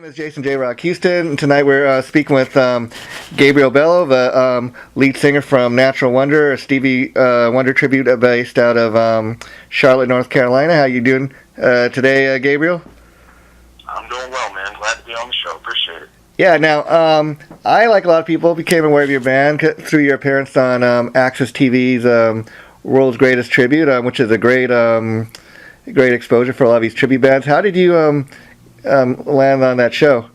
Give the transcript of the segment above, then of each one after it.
is Jason JROCK Houston, and tonight we're speaking with Gabriel Bello, the lead singer from Natural Wonder, a Stevie Wonder Tribute based out of Charlotte, North Carolina. How you doing today, Gabriel? I'm doing well, man. Glad to be on the show. Appreciate it. Yeah, now, I, like a lot of people, became aware of your band through your appearance on Access TV's World's Greatest Tribute, which is a great exposure for a lot of these tribute bands. How did you land on that show?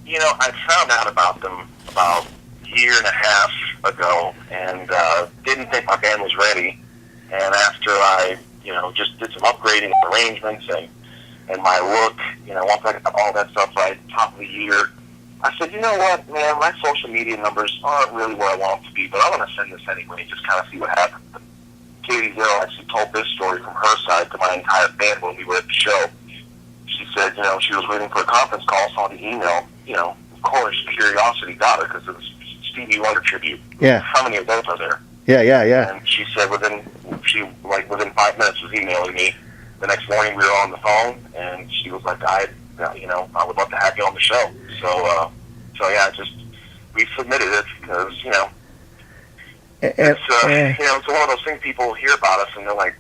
You know, I found out about them about a year and a half ago, and didn't think my band was ready. And after I, just did some upgrading of arrangements and my look, once I got all that stuff right, top of the year, I said, you know what, man, my social media numbers aren't really where I want them to be, but I'm going to send this anyway, just kind of see what happens. Katie Hill actually told this story from her side to my entire band when we were at the show. She said, she was waiting for a conference call, saw the email, of course, curiosity got her because it was Stevie Wonder Tribute. Yeah. How many of those are there? Yeah. And she said within 5 minutes was emailing me. The next morning we were on the phone, and she was like, I would love to have you on the show. So we submitted it because, it's one of those things people hear about us and they're like,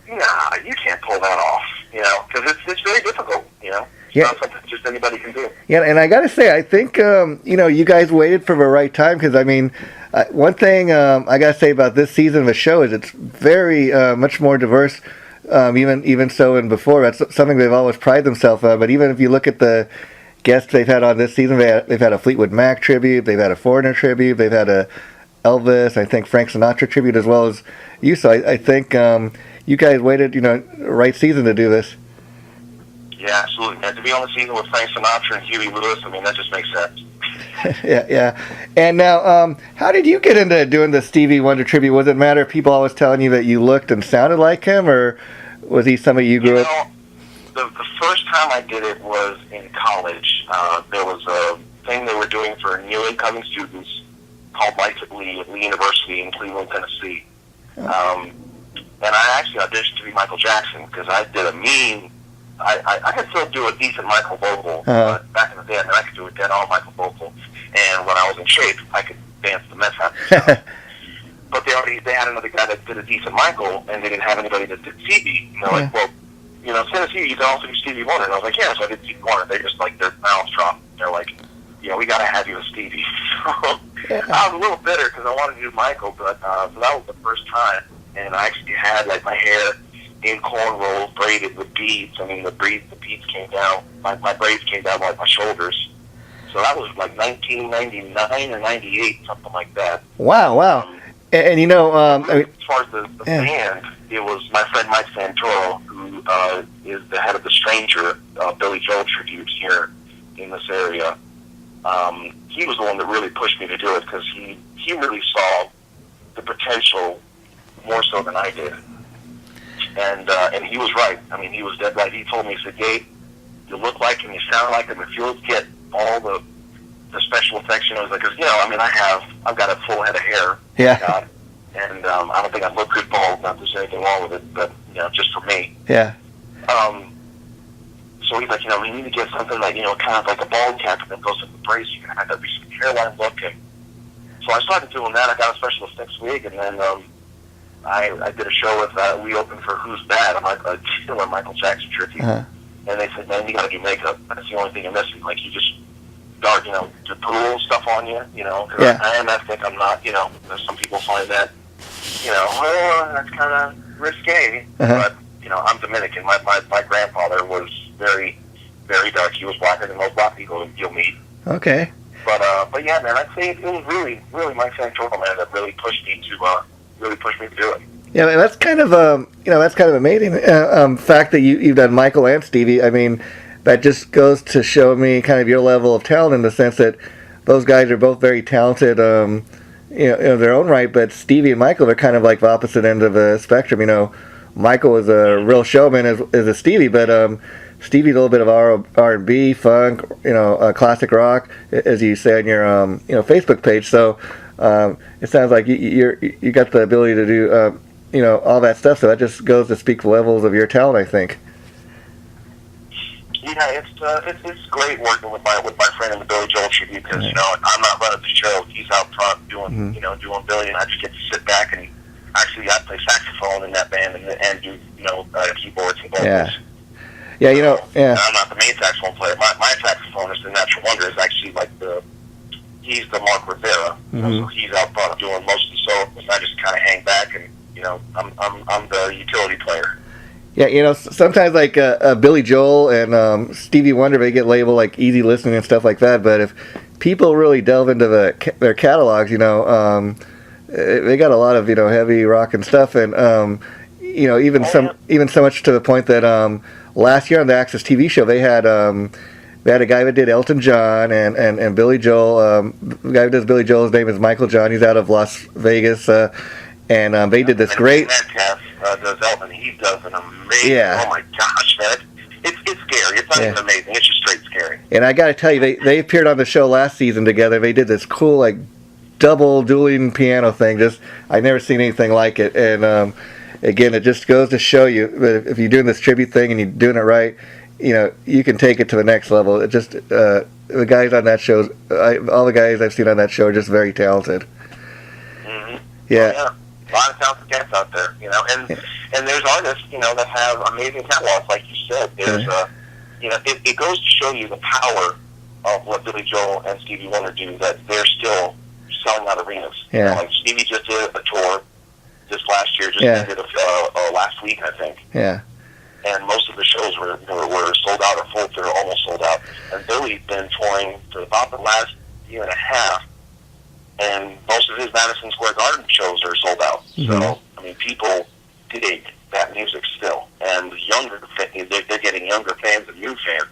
nah, you can't pull that off, because it's very difficult, It's not something just anybody can do. Yeah, and I got to say, I think, you guys waited for the right time, because, one thing I got to say about this season of the show is it's very much more diverse, even so and before. That's something they've always prided themselves on, but even if you look at the guests they've had on this season, they've had a Fleetwood Mac tribute, they've had a Foreigner tribute, they've had a Elvis, I think Frank Sinatra tribute, as well as you. So I think you guys waited, right season to do this. Yeah, absolutely. And to be on the season with Frank Sinatra and Huey Lewis, that just makes sense. Yeah. And now, how did you get into doing the Stevie Wonder tribute? Was it a matter of people always telling you that you looked and sounded like him, or was he somebody you grew up? The first time I did it was in college. There was a thing they were doing for new incoming students called Life at Lee University in Cleveland, Tennessee. And I actually auditioned to be Michael Jackson because I did I could still do a decent Michael vocal, but back in the day, I could do a dead-on Michael vocal. And when I was in shape, I could dance the mess out of stuff. But they had another guy that did a decent Michael, and they didn't have anybody that did Stevie. And they're like, well, Tennessee, you can also do Stevie Wonder. And I was like, yeah, so I did Stevie Wonder. They just, their mouths dropped. They're like, we got to have you as Stevie. So I was a little bitter because I wanted to do Michael, but so that was the first time. And I actually had, my hair in cornrows, braided with beads. The beads came down. My braids came down my shoulders. So that was 1999 or 98, something like that. Wow. And as far as the band, it was my friend Mike Santoro, who is the head of the Stranger Billy Joel tributes here in this area. He was the one that really pushed me to do it because he really saw the potential more so than I did. And he was right. He was dead right. He told me, he said, Gabe, you look like him, you sound like him. If you'll get all the special effects, I was like, I've got a full head of hair. Yeah. And I don't think I look good bald. Not that there's anything wrong with it, but just for me. Yeah. So he's like, we need to get something like, kind of like a bald cap and then goes with the brace. You can have that hairline look. And so I started doing that. I got a special effects wig, and then I did a show with, we opened for Who's Bad, a killer Michael Jackson tribute. And they said, man, you got to do makeup. That's the only thing you're missing. You just start, to put a little stuff on you, because I am ethnic. I'm not, some people find that, well, that's kind of risque. But, I'm Dominican. My grandfather was very, very dark. He was blacker than most black people you'll meet. Okay. But yeah, man, I'd say it was really, really Mike Santoro, man, that really pushed me to do it. Yeah, that's kind of amazing. Fact that you've done Michael and Stevie. That just goes to show me kind of your level of talent in the sense that those guys are both very talented, in their own right. But Stevie and Michael are kind of like the opposite end of the spectrum. Michael is a real showman as a Stevie, but Stevie's a little bit of R&B, funk, classic rock, as you say on your Facebook page. So it sounds like you got the ability to do all that stuff. So that just goes to speak the levels of your talent, I think. You Yeah, it's great working with my friend in the Billy Joel tribute because I'm not running the show. He's out front doing doing Billy, and I just get to sit back and actually I play saxophone in that band and do keyboards and vocals. Yeah. Yeah, And I'm not the main saxophone player. My saxophonist in Natural Wonder is actually he's the Mark Rivera. So he's out front doing most of the solos. I just kind of hang back and I'm the utility player. Yeah, sometimes like Billy Joel and Stevie Wonder, they get labeled like easy listening and stuff like that. But if people really delve into their catalogs, they got a lot of heavy rock and stuff, and even so much to the point that last year on the Access TV show they had a guy that did Elton John and Billy Joel. The guy who does Billy Joel, his name is Michael John. He's out of Las Vegas, and they did this great. Does Elton? He does an amazing. Yeah. Oh my gosh, man! It's scary. It's not even amazing. It's just straight scary. And I got to tell you, they appeared on the show last season together. They did this cool double dueling piano thing. I never seen anything like it. And again, it just goes to show you that if you're doing this tribute thing and you're doing it right, you can take it to the next level. It just the guys on that show, all the guys I've seen on that show are just very talented. Mm-hmm. Yeah. Oh, yeah. A lot of talented cats out there, and there's artists, that have amazing catalogs, like you said. There's it goes to show you the power of what Billy Joel and Stevie Wonder do, that they're still selling out arenas. Yeah. Like Stevie just did a tour this last year, ended last week, I think. Yeah. And most of the shows were sold out or full, they're almost sold out. And Billy's been touring for about the last year and a half, and most of his Madison Square Garden shows are sold out. Mm-hmm. So, people dig that music still. And they're getting younger fans and new fans.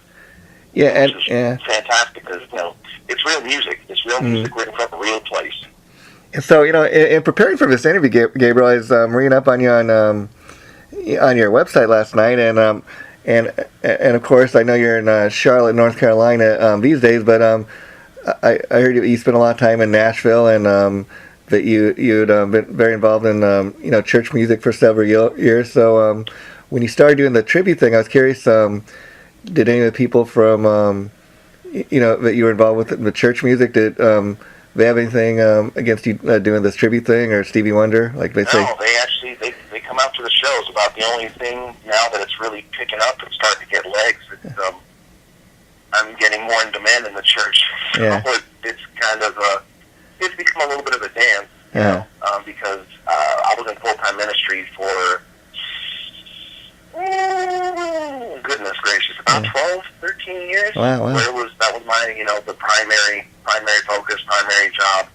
Yeah, which is fantastic because, it's real music. It's real music written from a real place. And so, in preparing for this interview, Gabriel, I was reading up on you on your website last night, and of course, I know you're in Charlotte, North Carolina these days, but I heard you spent a lot of time in Nashville, and that you'd been very involved in church music for several years. So when you started doing the tribute thing, I was curious, did any of the people from that you were involved with in the church music, did they have anything against you doing this tribute thing, or Stevie Wonder, like they say? No, they actually they come out to the shows. About the only thing now that it's really picking up and starting to get legs. I'm getting more in demand in the church. Yeah. It's kind of it's become a little bit of a dance, because I was in full-time ministry for goodness gracious, about 12, 13 years. Wow. Where that was my the primary focus, primary job,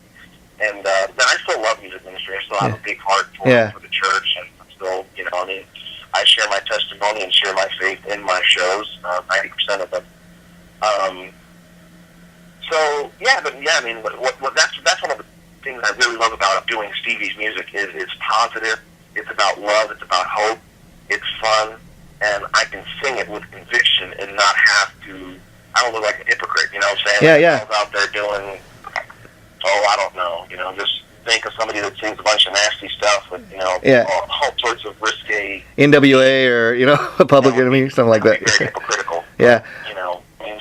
and then I still love music ministry. I still have a big heart for the church, and I'm still I share my testimony and share my faith in my shows, 90% of them. That's one of the things I really love about doing Stevie's music is it's positive, it's about love, it's about hope, it's fun, and I can sing it with conviction and not have to. I don't look like a hypocrite, you know what I'm saying? Yeah. I was out there doing, I don't know, just think of somebody that sings a bunch of nasty stuff with, all sorts of risque. NWA or, Public Enemy, something like that. Very hypocritical. Yeah.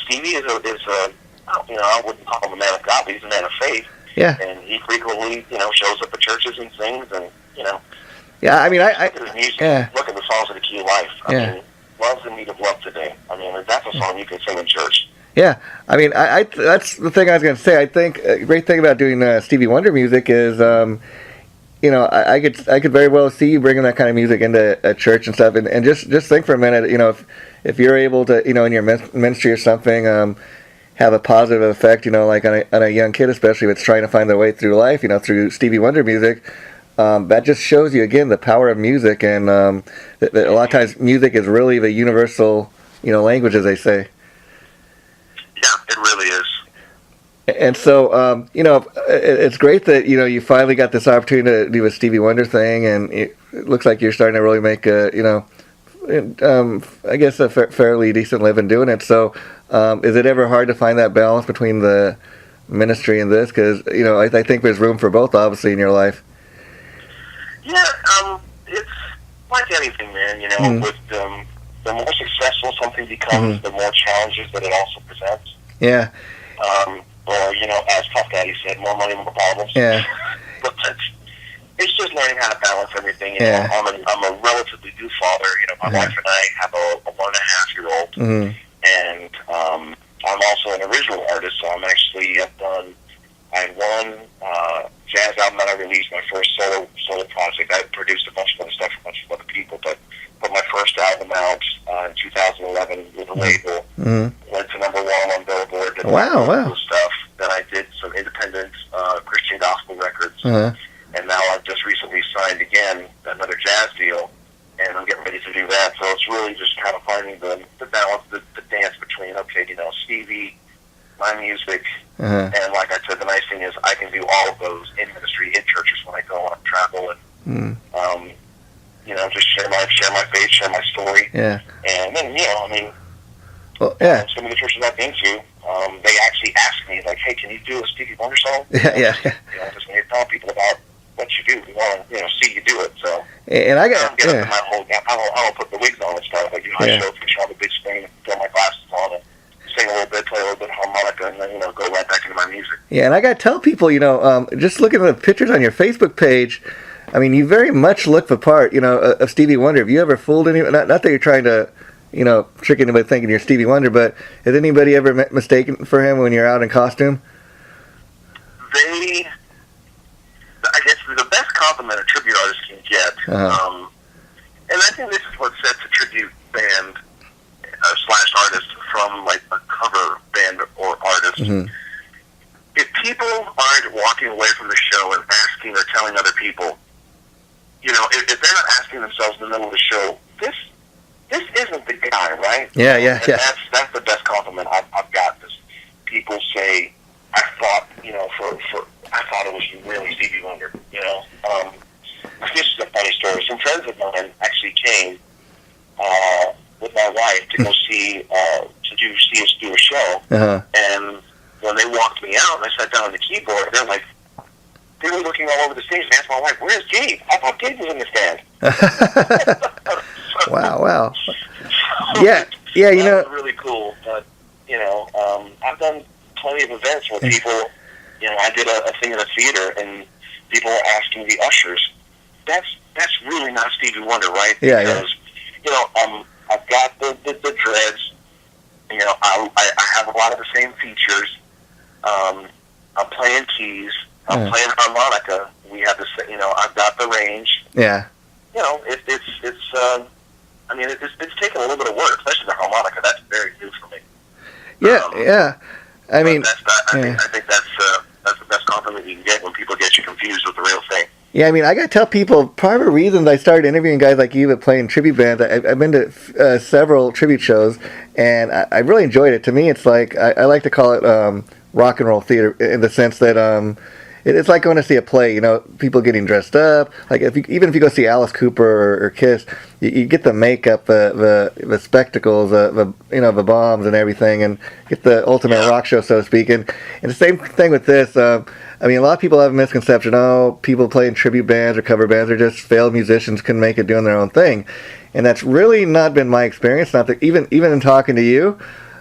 Stevie is a I wouldn't call him a man of God, but he's a man of faith. Yeah. And he frequently, shows up at churches and sings, and, Yeah, I mean, look at his music, look at the songs of the Key of Life. I mean, Love's in Need of Love Today. I mean, that's a song you can sing in church. Yeah, I mean, I that's the thing I was going to say. I think a great thing about doing Stevie Wonder music is, I could very well see you bringing that kind of music into a church and stuff, and just think for a minute, if you're able to, in your ministry or something, have a positive effect, like on a young kid, especially if it's trying to find their way through life, through Stevie Wonder music. That just shows you again the power of music, and that a lot of times music is really the universal, language, as they say. Yeah, it really is. And so, it's great that you finally got this opportunity to do a Stevie Wonder thing, and it looks like you're starting to really make I guess a fairly decent living doing it. So, is it ever hard to find that balance between the ministry and this? Because I think there's room for both, obviously, in your life. Yeah, it's like anything, man. With the more successful something becomes, the more challenges that it also presents. Yeah. Or, you know, as Puff Daddy said, more money, more problems. Yeah. But it's just learning how to balance everything. You know, I'm a relatively new father. You know, my wife and I have a 1.5-year-old. And I'm also an original artist, so I'm actually, I had one jazz album that I released, my first solo project. I produced a bunch of other stuff for a bunch of other people, but put my first album out in 2011 with a label. Went to #1 on Billboard. Did cool stuff. Then I did some independent Christian gospel records. And now I've just recently signed again another jazz deal, and I'm getting ready to do that. So it's really just kind of finding the balance, the dance between, okay, you know, Stevie, my music, and like I said, the nice thing is I can do all of those in ministry, in churches when I go on travel, and you know, just share my faith, share my story. Yeah. And then, you know, I mean, some of the churches I've been to, they actually ask me, like, hey, can you do a Stevie Wonder song? Yeah. You know, just when you're telling people about what you do, we want to, you know, see you do it. So, and I got, I don't put the wigs on and stuff. Like, you know, I show up and show the big screen and throw my glasses on and sing a little bit, play a little bit of harmonica, and then, you know, go right back into my music. Yeah, and I got to tell people, you know, just looking at the pictures on your Facebook page, I mean, you very much look the part, you know, of Stevie Wonder. Have you ever fooled anyone? Not that you're trying to, you know, trick anybody thinking you're Stevie Wonder, but has anybody ever mistaken for him when you're out in costume? I guess the best compliment a tribute artist can get, and I think this is what sets a tribute band / artist from like a cover band or artist. If people aren't walking away from the show and asking or telling other people, you know, if they're not asking themselves in the middle of the show, this isn't the guy, right? Yeah. That's the best compliment I've got. Is people say, I thought, you know, I thought it was really Stevie Wonder. You know, this is a funny story. Some friends of mine actually came with my wife to go see us do a show, and when they walked me out and I sat down on the keyboard, they were looking all over the stage and asked my wife, "Where's Gabe? I thought Gabe was in the stand." Wow. Yeah, you know, that was really cool. But you know, I've done plenty of events where people, you know, I did a thing in a theater and people were asking the ushers, "That's really not Stevie Wonder, right?" Because you know, I've got the dreads. You know, I have a lot of the same features. I'm playing keys. I'm playing harmonica. We have this, you know, I've got the range. Yeah. You know, it's I mean, it's taken a little bit of work, especially the harmonica. That's very new for me. Yeah. I mean, I think that's the best compliment you can get when people get you confused with the real thing. Yeah, I mean, I got to tell people, part of the reasons I started interviewing guys like you that play in tribute bands, I've been to several tribute shows, and I really enjoyed it. To me, it's like, I like to call it rock and roll theater, in the sense that it's like going to see a play, you know, people getting dressed up. Like, even if you go see Alice Cooper or Kiss, you get the makeup, the spectacles, the bombs and everything, and get the ultimate rock show, so to speak. And the same thing with this. I mean, a lot of people have a misconception, people playing tribute bands or cover bands are just failed musicians, can make it doing their own thing. And that's really not been my experience. Not that even in talking to you,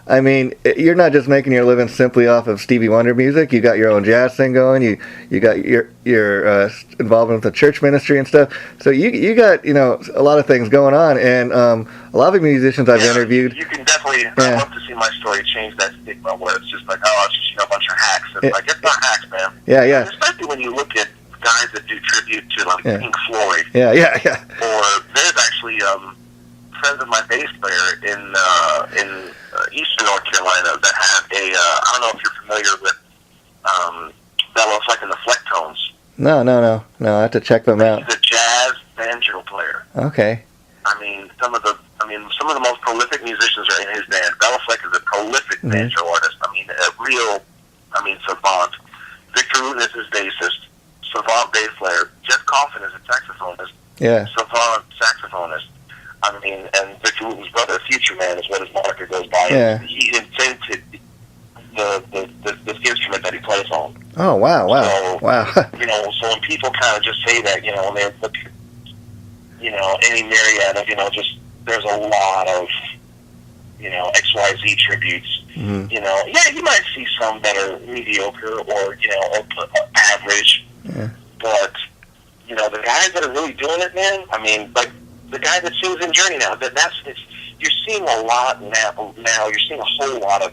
I mean, you're not just making your living simply off of Stevie Wonder music. You got your own jazz thing going. You got your involvement with the church ministry and stuff. So you got, you know, a lot of things going on. And a lot of the musicians I've interviewed. You can definitely. I'd love to see my story change that stigma where it's just like, it's just, you know, a bunch of hacks. It's like, it's not hacks, man. Yeah. And especially when you look at guys that do tribute to like Pink Floyd. Yeah. Or there's actually friends of my bass player in Eastern North Carolina that have I don't know if you're familiar with Bello and the Flecktones. No. I have to check them out. He's a jazz banjo player. Okay. I mean, some of the most prolific musicians are in his band. Bello Fleck is a prolific banjo artist. I mean, a real, savant. Victor Wooten is his bassist. Savant bass player. Jeff Coffin is a saxophonist. Yeah. Savant saxophonist. I mean, and Victor Wooten's brother, Future Man, is what his moniker goes by. Yeah. He invented the instrument that he plays on. Oh, wow. So, you know, so when people kind of just say that, you know, when they look at, you know, any myriad of, you know, just there's a lot of, you know, XYZ tributes. Mm-hmm. You know, yeah, you might see some that are mediocre or, you know, or average. Yeah. But, you know, the guys that are really doing it, man, I mean, like the guy that sings in Journey now, you're seeing a lot now. You're seeing a whole lot of,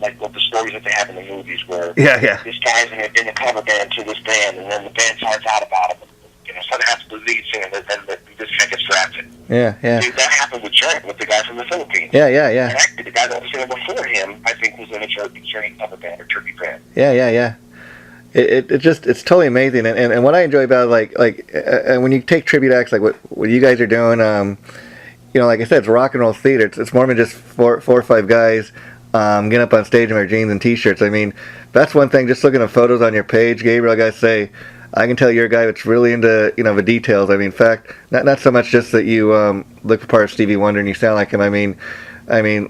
like, what the stories that they have in the movies where this guy's in a cover band to this band, and then the band finds out about him. You know, something happens to the lead singer, and this guy gets drafted. Yeah, yeah. Dude, that happened with Journey, with the guy from the Philippines. Yeah, yeah, yeah. And actually, the guy that was singing before him, I think, was in a Journey cover band or tribute band. Yeah, yeah, yeah. It's totally amazing, and what I enjoy about it, when you take tribute acts like what you guys are doing, you know, like I said, it's rock and roll theater. It's more than just four or five guys getting up on stage in their jeans and t-shirts. I mean, that's one thing. Just looking at photos on your page, Gabriel, I gotta say, I can tell you're a guy that's really into, you know, the details. I mean, in fact, not so much just that you look the part of Stevie Wonder and you sound like him. I mean,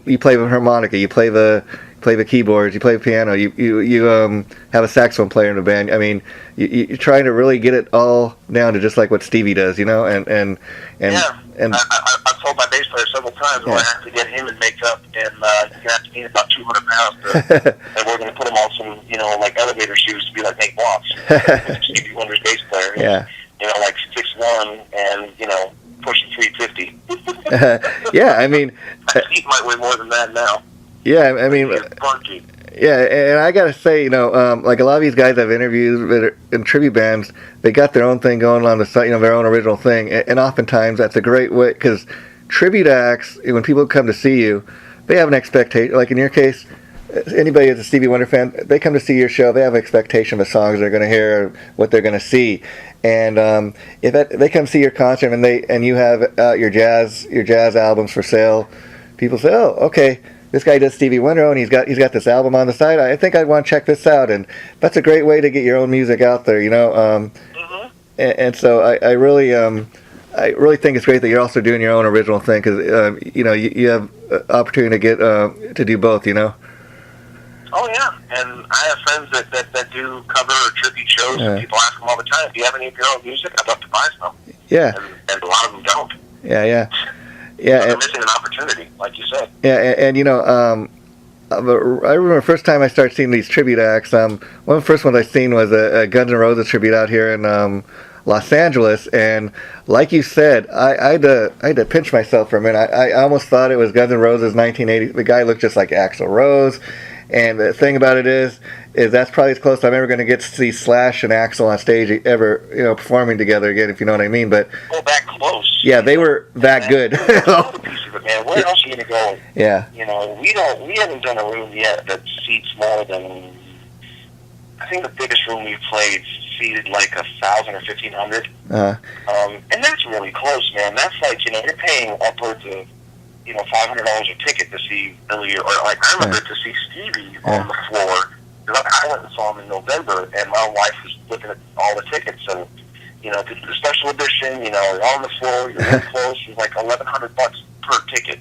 you play the harmonica, you play the keyboards, you play the piano, you have a saxophone player in the band. I mean, you're trying to really get it all down to just like what Stevie does, you know, and I've told my bass player several times when I have to get him in makeup, and you're gonna have to gain about 200 pounds, and we're gonna put him on some, you know, like elevator shoes to be like Nate Watts, Stevie Wonder's bass player. Yeah. You know, like 6'1" and, you know, pushing 350. Yeah, I mean, he might weigh more than that now. Yeah, I mean, yeah, and I gotta say, you know, like a lot of these guys I've interviewed that are in tribute bands, they got their own thing going on the side, you know, their own original thing, and oftentimes that's a great way, because tribute acts, when people come to see you, they have an expectation. Like in your case, anybody that's a Stevie Wonder fan, they come to see your show, they have an expectation of the songs they're going to hear, what they're going to see, and if they come see your concert and you have your jazz albums for sale, people say, oh, okay, this guy does Stevie Wonder, and he's got this album on the side. I think I'd want to check this out, and that's a great way to get your own music out there, you know. And so I really think it's great that you're also doing your own original thing, because you know, you have opportunity to get to do both, you know. Oh yeah, and I have friends that do cover or tribute shows, and people ask them all the time, "Do you have any of your own music? I'd love to buy some." Yeah. And a lot of them don't. Yeah, yeah. Yeah, so they're missing an opportunity, like you said. Yeah, and you know, I remember the first time I started seeing these tribute acts. One of the first ones I seen was a Guns N' Roses tribute out here in Los Angeles, and like you said, I had to pinch myself for a minute. I almost thought it was Guns N' Roses 1980. The guy looked just like Axl Rose, and the thing about it is that's probably as close I'm ever going to get to see Slash and Axl on stage ever, you know, performing together again, if you know what I mean. But that close. Yeah, they were that good. Man, where else are you going to go? Yeah. You know, we haven't done a room yet that seats more than, I think the biggest room we've played seated like 1,000 or 1,500. And that's really close, man. That's like, you know, you're paying upwards of, you know, $500 a ticket to see Billy, or like I remember to see Stevie on the floor. I went and saw him in November, and my wife was looking at all the tickets, and you know, the special edition, you know, on the floor, you're really close. It's like $1,100 per ticket.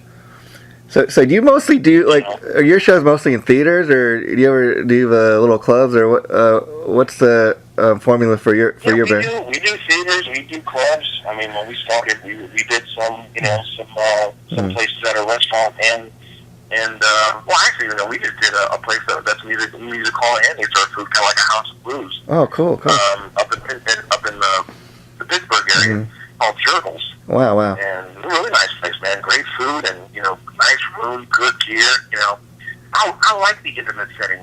So do you mostly do, like, are your shows mostly in theaters, or do you ever do little clubs, or what's the formula for your band? We do theaters, we do clubs. I mean, when we started, we did some, you know, some places at a restaurant, and well, actually, you know, we just did a place that's music hall and it's our food, kind of like a House of Blues. Oh, cool. Up in the Pittsburgh area, called JROCK. Wow. And a really nice place, man. Great food, and you know, nice room, good gear. You know, I like the intimate setting.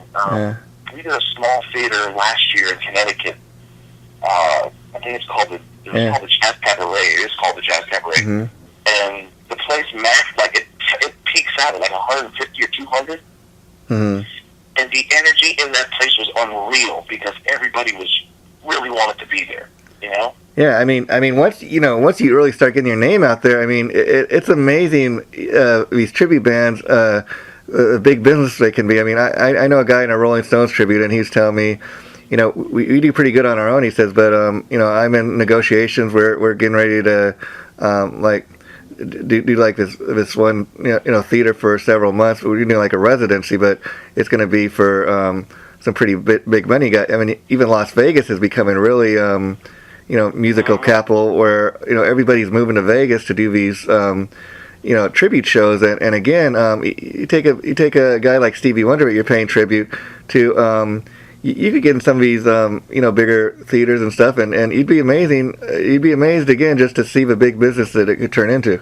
We did a small theater last year in Connecticut. I think it's called the Jazz Cabaret. It is called the Jazz Cabaret, and the place maxed, like it peaks out at like 150 or 200. And the energy in that place was unreal because everybody was really wanted to be there. You know. Yeah, I mean, once you really start getting your name out there, I mean, it's amazing these tribute bands, big business they can be. I mean, I know a guy in a Rolling Stones tribute, and he's telling me, you know, we do pretty good on our own. He says, but you know, I'm in negotiations. We're getting ready to like do like this one you know theater for several months. We're doing like a residency, but it's going to be for some pretty big money. I mean, even Las Vegas is becoming really you know, musical capital, where you know everybody's moving to Vegas to do these you tribute shows, and again, you take a guy like Stevie Wonder that you're paying tribute to. You could get in some of these, bigger theaters and stuff, and you'd be amazed again just to see the big business that it could turn into.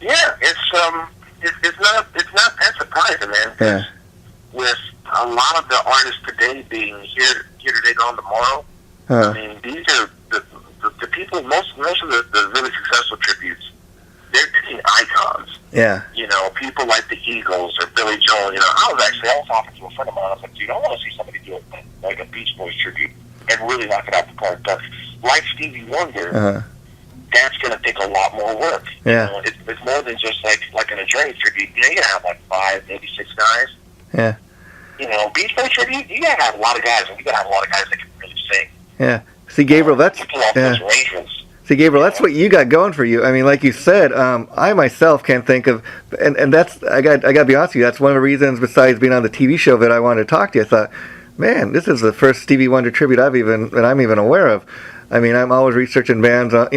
Yeah, it's not that surprising, man. Yeah. With a lot of the artists today being here today, gone tomorrow. I mean, these are the people. Most of the really successful tributes, they're getting icons. Yeah. People like the Eagles or Billy Joel. I was talking to a friend of mine. I was like, dude, I want to see somebody do it like a Beach Boys tribute and really knock it out the park. But like Stevie Wonder, that's going to take a lot more work. Yeah. It's more than just like an Journey tribute. You got to have like 5, maybe 6 guys. Yeah. Beach Boys tribute, you got to have a lot of guys, and you got to have a lot of guys that can really sing. Yeah. See, Gabriel, that's what you got going for you. I mean, like you said, I myself can't think of, and that's I got to be honest with you. That's one of the reasons, besides being on the TV show, that I wanted to talk to you. I thought, man, this is the first Stevie Wonder tribute I'm even aware of. I mean, I'm always researching bands, to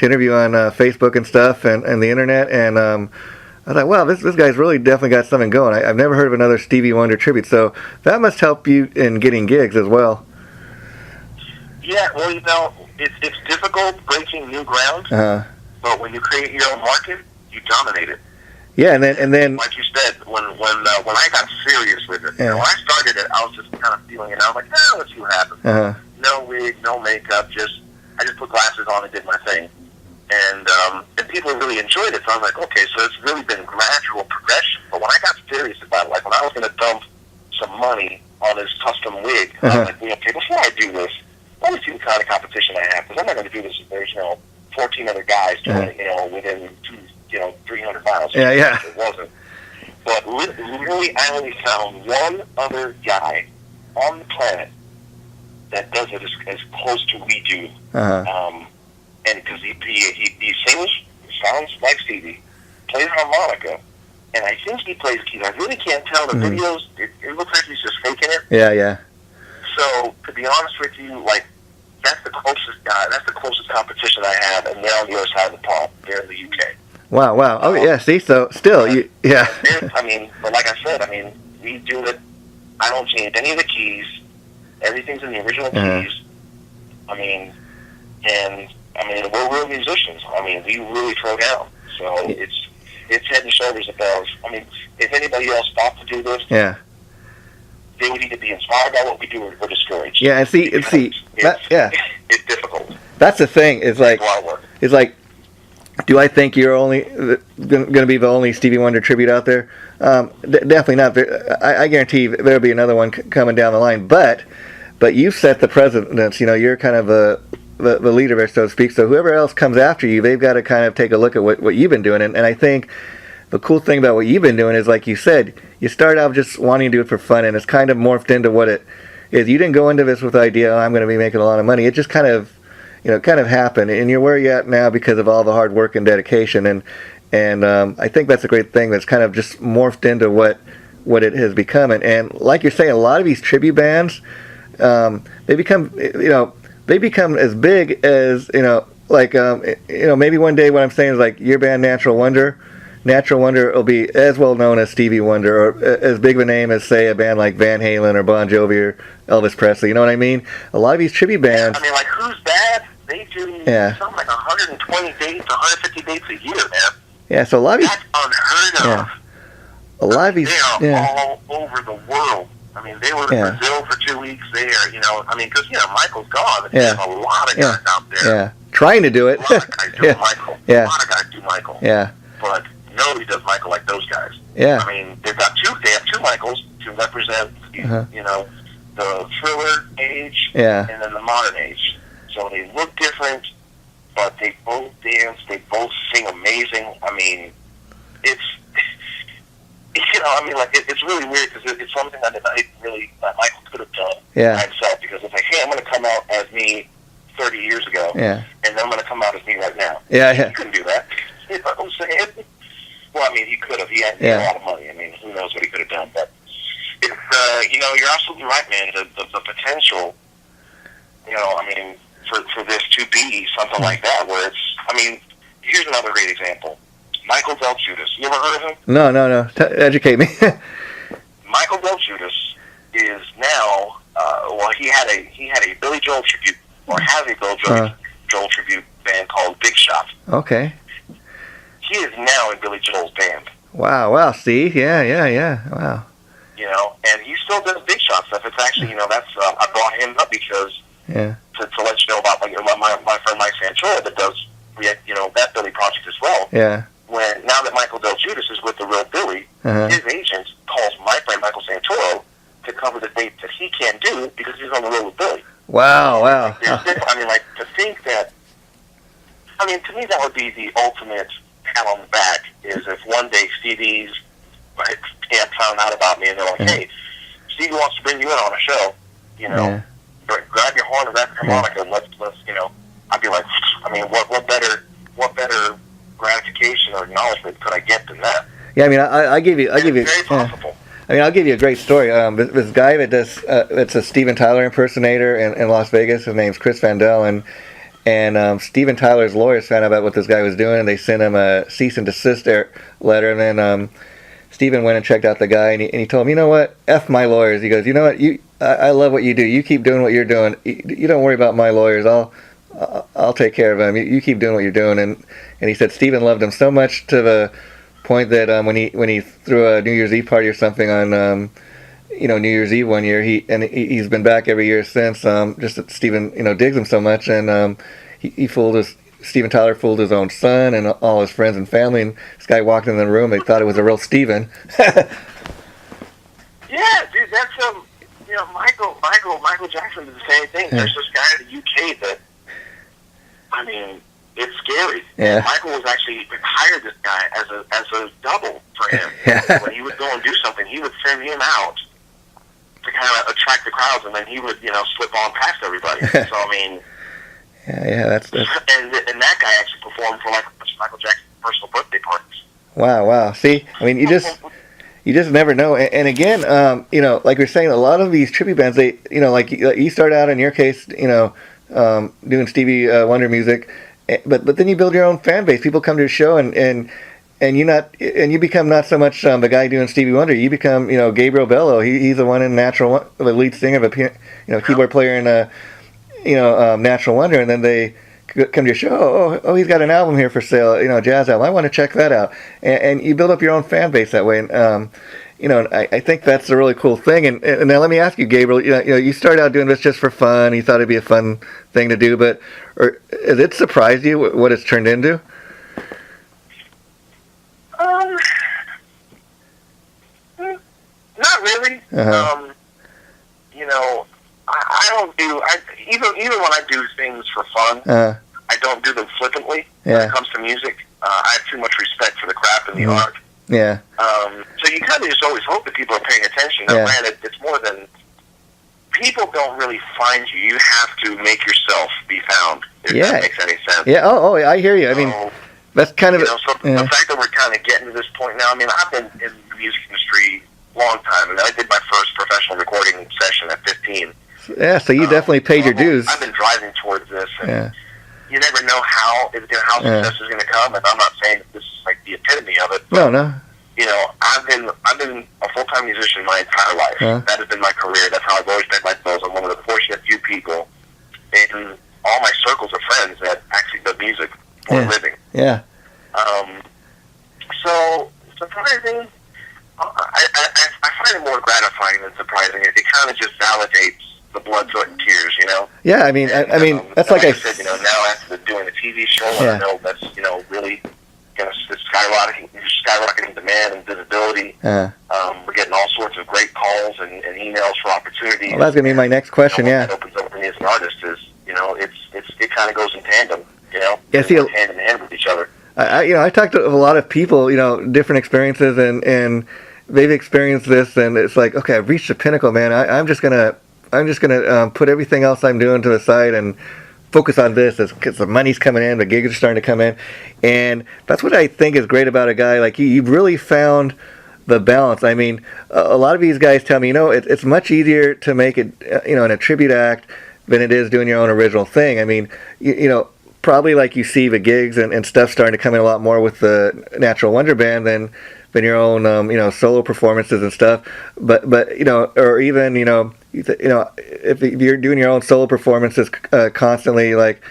interview on Facebook and stuff, and the internet, and I thought, wow, this guy's really definitely got something going. I've never heard of another Stevie Wonder tribute, so that must help you in getting gigs as well. Yeah, well, it's difficult breaking new ground, but when you create your own market, you dominate it. Yeah, and then like you said, when I got serious with it, when I started it, I was just kind of feeling it. I was like, let's see what happens. No wig, no makeup, I just put glasses on and did my thing, and people really enjoyed it. So I was like, okay, so it's really been gradual progression. But when I got serious about it, like when I was going to dump some money on this custom wig, I was like, okay, before I do this, let me see what kind of competition I have, because I'm not going to do this if there's 14 other guys doing it, within 300 miles. Yeah. It wasn't. But literally, I only found one other guy on the planet that does it as close to we do. And because he sings, sounds like Stevie, plays harmonica, and I think he plays keys. I really can't tell the videos. It looks like he's just faking it. Yeah. So, to be honest with you, that's the closest guy. That's the closest competition I have, and they're on the other side of the pond. They're in the UK. Wow. Oh, yeah, see, so still, yeah. But like I said, we do it. I don't change any of the keys. Everything's in the original keys. We're real musicians. We really throw down. So it's head and shoulders above. If anybody else thought to do this, they would either be inspired by what we do or discouraged. Yeah, and see, it's difficult. That's the thing. It's like, do I think you're only going to be the only Stevie Wonder tribute out there? Definitely not. I guarantee there'll be another one coming down the line. But you've set the precedence. You're kind of the leader there, so to speak. So whoever else comes after you, they've got to kind of take a look at what you've been doing. And I think the cool thing about what you've been doing is, like you said, you started out just wanting to do it for fun, and it's kind of morphed into what it is. You didn't go into this with the idea, I'm going to be making a lot of money. It just kind of happened, and you're where you're at now because of all the hard work and dedication. And I think that's a great thing. That's kind of just morphed into what it has become. And like you're saying, a lot of these tribute bands, they become as big as maybe one day what I'm saying is like your band Natural Wonder will be as well known as Stevie Wonder, or as big of a name as, say, a band like Van Halen or Bon Jovi or Elvis Presley. You know what I mean? A lot of these tribute bands. Yeah, like Who's Bad? They do something like 120 dates, 150 dates a year, man. Yeah, so a lot of these. That's unheard of. A lot of these. They are all over the world. They were in Brazil for 2 weeks. They are, because Michael's gone. There's a lot of guys out there. Yeah, trying to do it. A lot of guys do Michael. Yeah. A lot of guys do Michael. Yeah. But nobody does Michael like those guys. Yeah. They have two Michaels to represent, the Thriller age and then the modern age. So they look different, but they both dance. They both sing amazing. It's it's really weird because it's something that Michael could have done by himself, because it's like, hey, I'm going to come out as me 30 years ago, and then I'm going to come out as me right now. He couldn't do that. You know what I'm saying? Well, he could have. He had a lot of money. Who knows what he could have done? But it's you're absolutely right, man. The potential, for this to be something like that, where it's, Here's another great example. Michael Del Judas. You ever heard of him? No. Educate me. Michael Del Judas is now. He had a Billy Joel tribute, or has a Billy Joel tribute band called Big Shot. Okay. He is now in Billy Joel's band. Wow. See, yeah. Wow. You know, and he still does Big Shot stuff. It's actually, that's I brought him up because to let you know about my friend Mike Santora that does that Billy project as well. Yeah. When now that Michael Del Judas is with the real Billy, his agent calls my friend Michael Santoro to cover the date that he can't do because he's on the road with Billy. Wow. I mean, like, to think that. I mean, to me, that would be the ultimate pat on the back. Is if one day Stevie's found out about me and they're like, "Hey, Stevie wants to bring you in on a show. Grab your horn and grab your harmonica and let's I'd be like, I mean, what better gratification or acknowledgement could I get than that? Yeah, I mean, I give you. Very possible. I mean, I'll give you a great story. This guy that does, it's a Steven Tyler impersonator in Las Vegas. His name's Chris Vandell, and Steven Tyler's lawyers found out about what this guy was doing, and they sent him a cease and desist letter. And then Steven went and checked out the guy, and he told him, you know what, F my lawyers. He goes, you know what, I love what you do. You keep doing what you're doing. You don't worry about my lawyers. I'll take care of him. You keep doing what you're doing. And he said Steven loved him so much to the point that when he threw a New Year's Eve party or something on New Year's Eve one year, he's been back every year since, just that Steven digs him so much, and Steven Tyler fooled his own son and all his friends and family, and this guy walked in the room, they thought it was a real Steven. Yeah, dude, that's Michael Jackson did the same thing. There's this guy in the UK that, I mean, it's scary. Yeah. Michael was actually hired this guy as a double for him. When he would go and do something, he would send him out to kind of attract the crowds, and then he would slip on past everybody. So I mean, that's and that guy actually performed for like Michael Jackson's personal birthday parties. Wow. See, I mean, you just never know. And again, like you're saying, a lot of these tribute bands, they, like you start out in your case, doing Stevie Wonder music, but then you build your own fan base. People come to your show, and you become not so much the guy doing Stevie Wonder. You become Gabriel Bello. He's the one in Natural, the lead singer of a keyboard player in Natural Wonder, and then they come to your show. Oh, he's got an album here for sale. Jazz album. I want to check that out, and you build up your own fan base that way. And I think that's a really cool thing. And now let me ask you, Gabriel. You started out doing this just for fun. You thought it'd be a fun thing to do, but has it surprised you what it's turned into? Not really. I don't do. Even when I do things for fun, I don't do them flippantly. When it comes to music, I have too much respect for the craft and the art. Yeah. So you kind of just always hope that people are paying attention. Now, granted, it's more than people don't really find you. You have to make yourself be found. If that makes any sense. Yeah. Oh, I hear you. I mean, that's kind of the fact that we're kind of getting to this point now. I mean, I've been in the music industry a long time, and I did my first professional recording session at 15. Yeah, so you definitely paid your dues. I've been driving towards this, and you never know how success is going to come. And I'm not saying that this is like the epitome of it. But, no. I've been a full-time musician my entire life. That has been my career. That's how I've always paid my bills. I'm one of the fortunate few people in all my circles of friends that actually do music for a living. Yeah. So surprising, I find it more gratifying than surprising. It kind of just validates the blood, sweat, and tears, Yeah, I mean, that's like I said, now after doing the TV show, I know that's, really skyrocketing demand and visibility. We're getting all sorts of great calls and emails for opportunities. Well, that's going to be my next question, What opens up for me as an artist is, it kind of goes in tandem, Yeah, see, hand in hand with each other. I talked to a lot of people, different experiences, and they've experienced this, and it's like, okay, I've reached the pinnacle, man. I'm just gonna put everything else I'm doing to the side and focus on this, because the money's coming in, the gigs are starting to come in, and that's what I think is great about a guy like you. You've really found the balance. I mean, a lot of these guys tell me, it's much easier to make it, in a tribute act than it is doing your own original thing. I mean, probably like you see the gigs and stuff starting to come in a lot more with the Natural Wonder Band than your own solo performances and stuff. But or even if you're doing your own solo performances constantly, like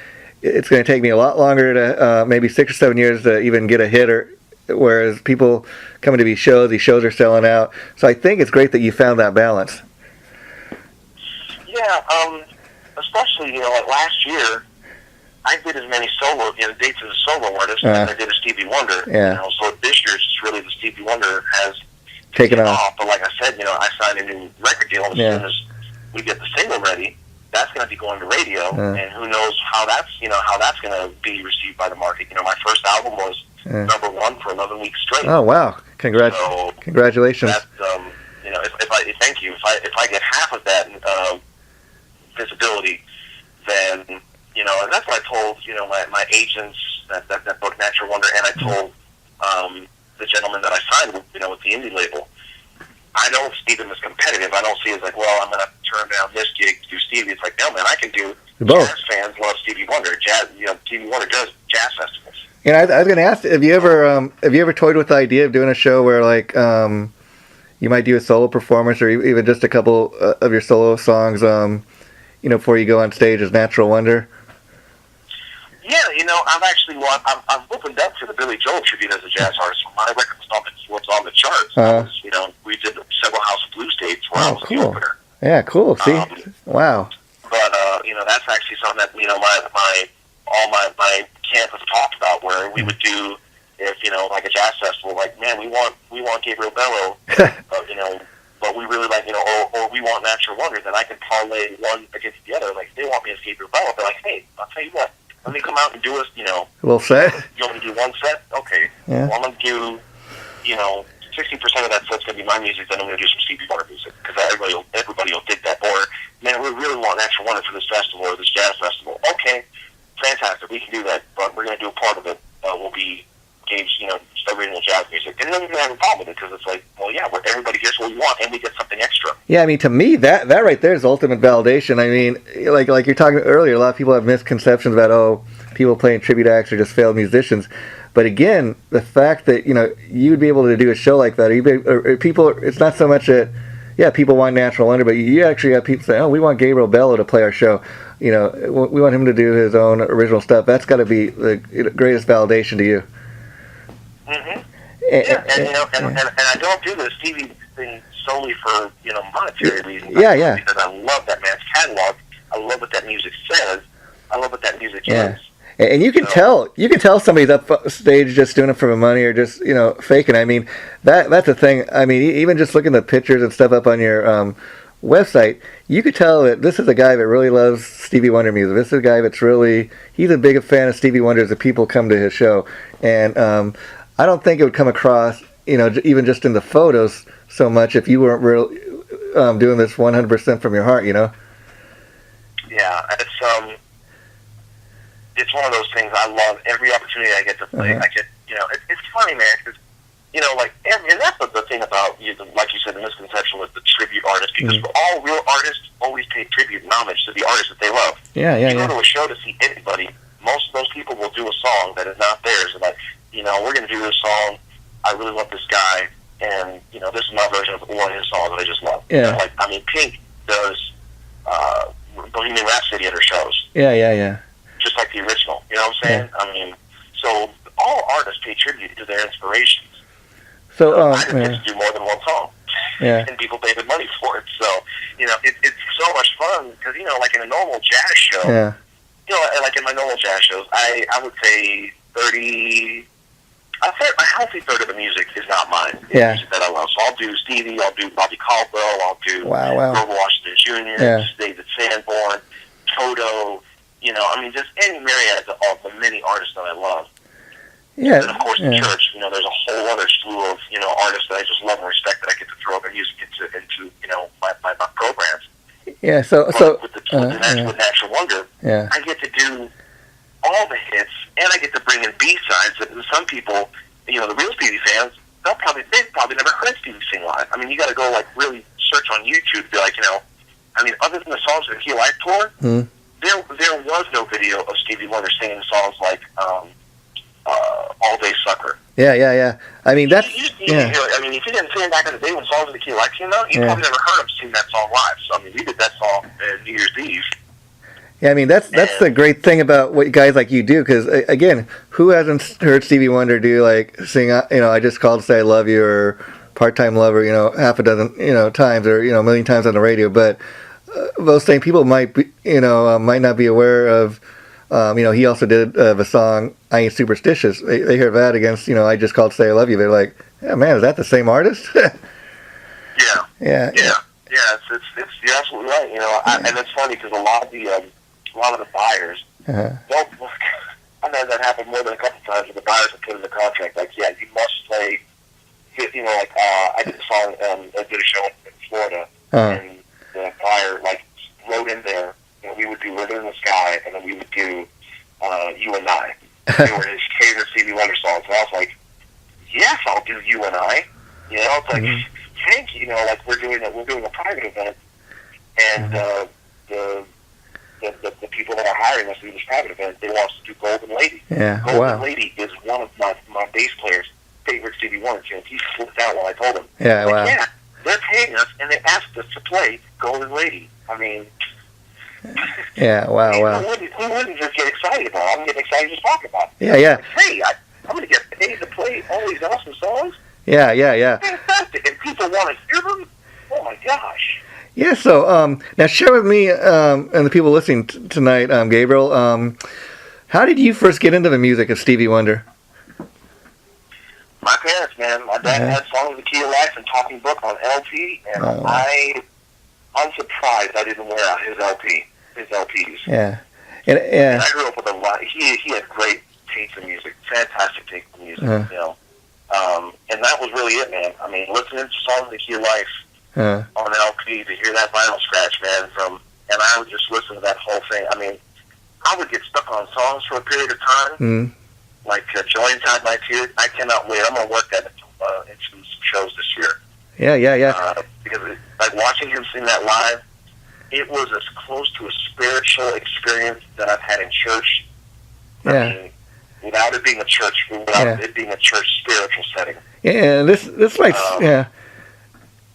it's going to take me a lot longer to maybe 6 or 7 years to even get a hit, or whereas people coming to these shows are selling out. So I think it's great that you found that balance. Yeah, especially like last year, I did as many solo dates as a solo artist as I did as Stevie Wonder. Yeah. So this year it's really the Stevie Wonder has taken off. But like I said, I signed a new record deal, and as soon as we get the single ready, that's going to be going to radio, and who knows how that's going to be received by the market. My first album was number 1 for 11 weeks straight. Oh wow! Congratulations. That's, thank you. If I get half of that visibility, then and that's what I told my agents that book Natural Wonder, and I told the gentleman that I signed with with the indie label. I don't see them as competitive. I don't see it as like, well, I'm going to turn down this gig to do Stevie. It's like, no, man, I can do both. Jazz fans love Stevie Wonder. Stevie Wonder does jazz festivals. And I was going to ask, have you ever toyed with the idea of doing a show where like you might do a solo performance or even just a couple of your solo songs, before you go on stage as Natural Wonder? Yeah, I've opened up to the Billy Joel tribute as a jazz artist. My record was on the charts. We did several House of Blues dates where I was the opener. Yeah, cool. See, wow. But that's actually something that my camp has talked about, where we would do if like a jazz festival, like, man, we want Gabriel Bello, but we really like or we want Natural Wonder. Then I can parlay one against the other. Like if they want me as Gabriel Bello, they're like, hey, I'll tell you what. Let me come out and do a little set. You want me to do one set? Okay. Yeah. Well, I'm going to do 60% of that set's going to be my music. Then I'm going to do some Stevie Wonder music because everybody will dig that. Or man, we really want Natural Wonder for this festival or this jazz festival. Okay, fantastic. We can do that, but we're going to do a part of it. Will be Gabe's original jazz music, and then we have a problem with it because it's like, well, yeah, everybody gets what we want, and we get something extra. Yeah, I mean, to me, that right there is ultimate validation. I mean, like you're talking earlier, a lot of people have misconceptions about people playing tribute acts are just failed musicians. But again, the fact that you'd be able to do a show like that, or people, it's not so much that people want Natural Wonder, but you actually have people say, oh, we want Gabriel Bello to play our show. We want him to do his own original stuff. That's got to be the greatest validation to you. Mm-hmm. And I don't do the Stevie thing solely for monetary reasons. Yeah. Because I love that man's catalog. I love what that music says. I love what that music is. And you can tell somebody's up stage just doing it for the money or just faking. I mean, that's the thing. I mean, even just looking at the pictures and stuff up on your website, you could tell that this is a guy that really loves Stevie Wonder music. This is a guy he's a big fan of Stevie Wonder as the people come to his show. And I don't think it would come across, even just in the photos so much if you weren't really doing this 100% from your heart, Yeah, it's one of those things. I love every opportunity I get to play. I get, it's funny, man, because, and that's the thing about, like you said, the misconception with the tribute artist, because all real artists always pay tribute and homage to the artist that they love. Yeah. You go to a show to see anybody, most of those people will do a song that is not theirs. Like, we're going to do this song. I really love this guy, and this is my version of one of his songs that I just love. Yeah. Pink does Bohemian Rhapsody at her shows. Yeah. Just like the original. You know what I'm saying? Yeah. So all artists pay tribute to their inspirations. So I just get to do more than one song. Yeah. And people pay the money for it. So it's so much fun because like in a normal jazz show. Yeah. Like in my normal jazz shows, I would say 30. I'd say a healthy third of the music is not mine. Yeah. Music that I love. So I'll do Stevie, I'll do Bobby Caldwell, I'll do Wow. Grover Washington Jr., David Sanborn, Toto, just any myriad of the many artists that I love. Yeah. And of course, in church, there's a whole other slew of, artists that I just love and respect that I get to throw their music into my programs. Yeah, so with Natural Wonder, I get to do all the hits, and I get to bring in B-sides that some people, the real Stevie fans, they've probably never heard Stevie sing live. I mean, you got to go really search on YouTube to be like, other than the songs of the Key Life tour, there was no video of Stevie Wonder singing songs like All Day Sucker. Yeah. I mean, that's... I mean, if you didn't sing back in the day when Songs of the Key Life came out, you probably never heard him sing that song live. So, I mean, we did that song at New Year's Eve. Yeah, I mean, that's the great thing about what guys like you do, because, again, who hasn't heard Stevie Wonder do, like, sing, I just called to say I love you, or part-time lover, half a dozen, times, or, a million times on the radio, but those same people might be, might not be aware of, he also did the song I Ain't Superstitious. They hear that against, I just called to say I love you. They're like, yeah, man, is that the same artist? Yeah. Yeah. It's you're absolutely right. And it's funny because a lot of the buyers, I know that happened more than a couple times where the buyers have put in the contract, like, yeah, you must play, I did a song, I did a show in Florida, and the buyer, like, wrote in there, we would do River in the Sky, and then we would do You and I. They were his favorite Stevie Wonder songs, and I was like, yes, I'll do You and I. It's like, thank you. Like, we're doing a private event, and the people that are hiring us to do this private event, they want us to do Golden Lady. Yeah, Golden Lady is one of my bass players' favorite Stevie Wonder tunes. He flipped out when I told him. Yeah, wow. Yeah, they're paying us, and they asked us to play Golden Lady. I mean... Yeah, wow. Who wouldn't just get excited about it? I'm getting excited just talking about it. Yeah. Like, hey, I'm going to get paid to play all these awesome songs? Yeah. Fantastic. And people want to hear them? Oh, my gosh. Yeah, so now share with me and the people listening tonight, Gabriel, how did you first get into the music of Stevie Wonder? My parents, man. My dad had Songs of the Key of Life and Talking Book on LP, and I'm surprised I didn't wear out his LPs. Yeah. And I grew up with a lot. He had great taste in music, fantastic taste in music, and that was really it, man. I mean, listening to Songs of the Key of Life on LP, to hear that vinyl scratch, man, and I would just listen to that whole thing. I mean, I would get stuck on songs for a period of time, like Joy Inside My Tears. I cannot wait. I'm going to work that into some shows this year. Yeah. Because like watching him sing that live, it was as close to a spiritual experience that I've had in church. Yeah. I mean, without it being a church spiritual setting. Yeah, this might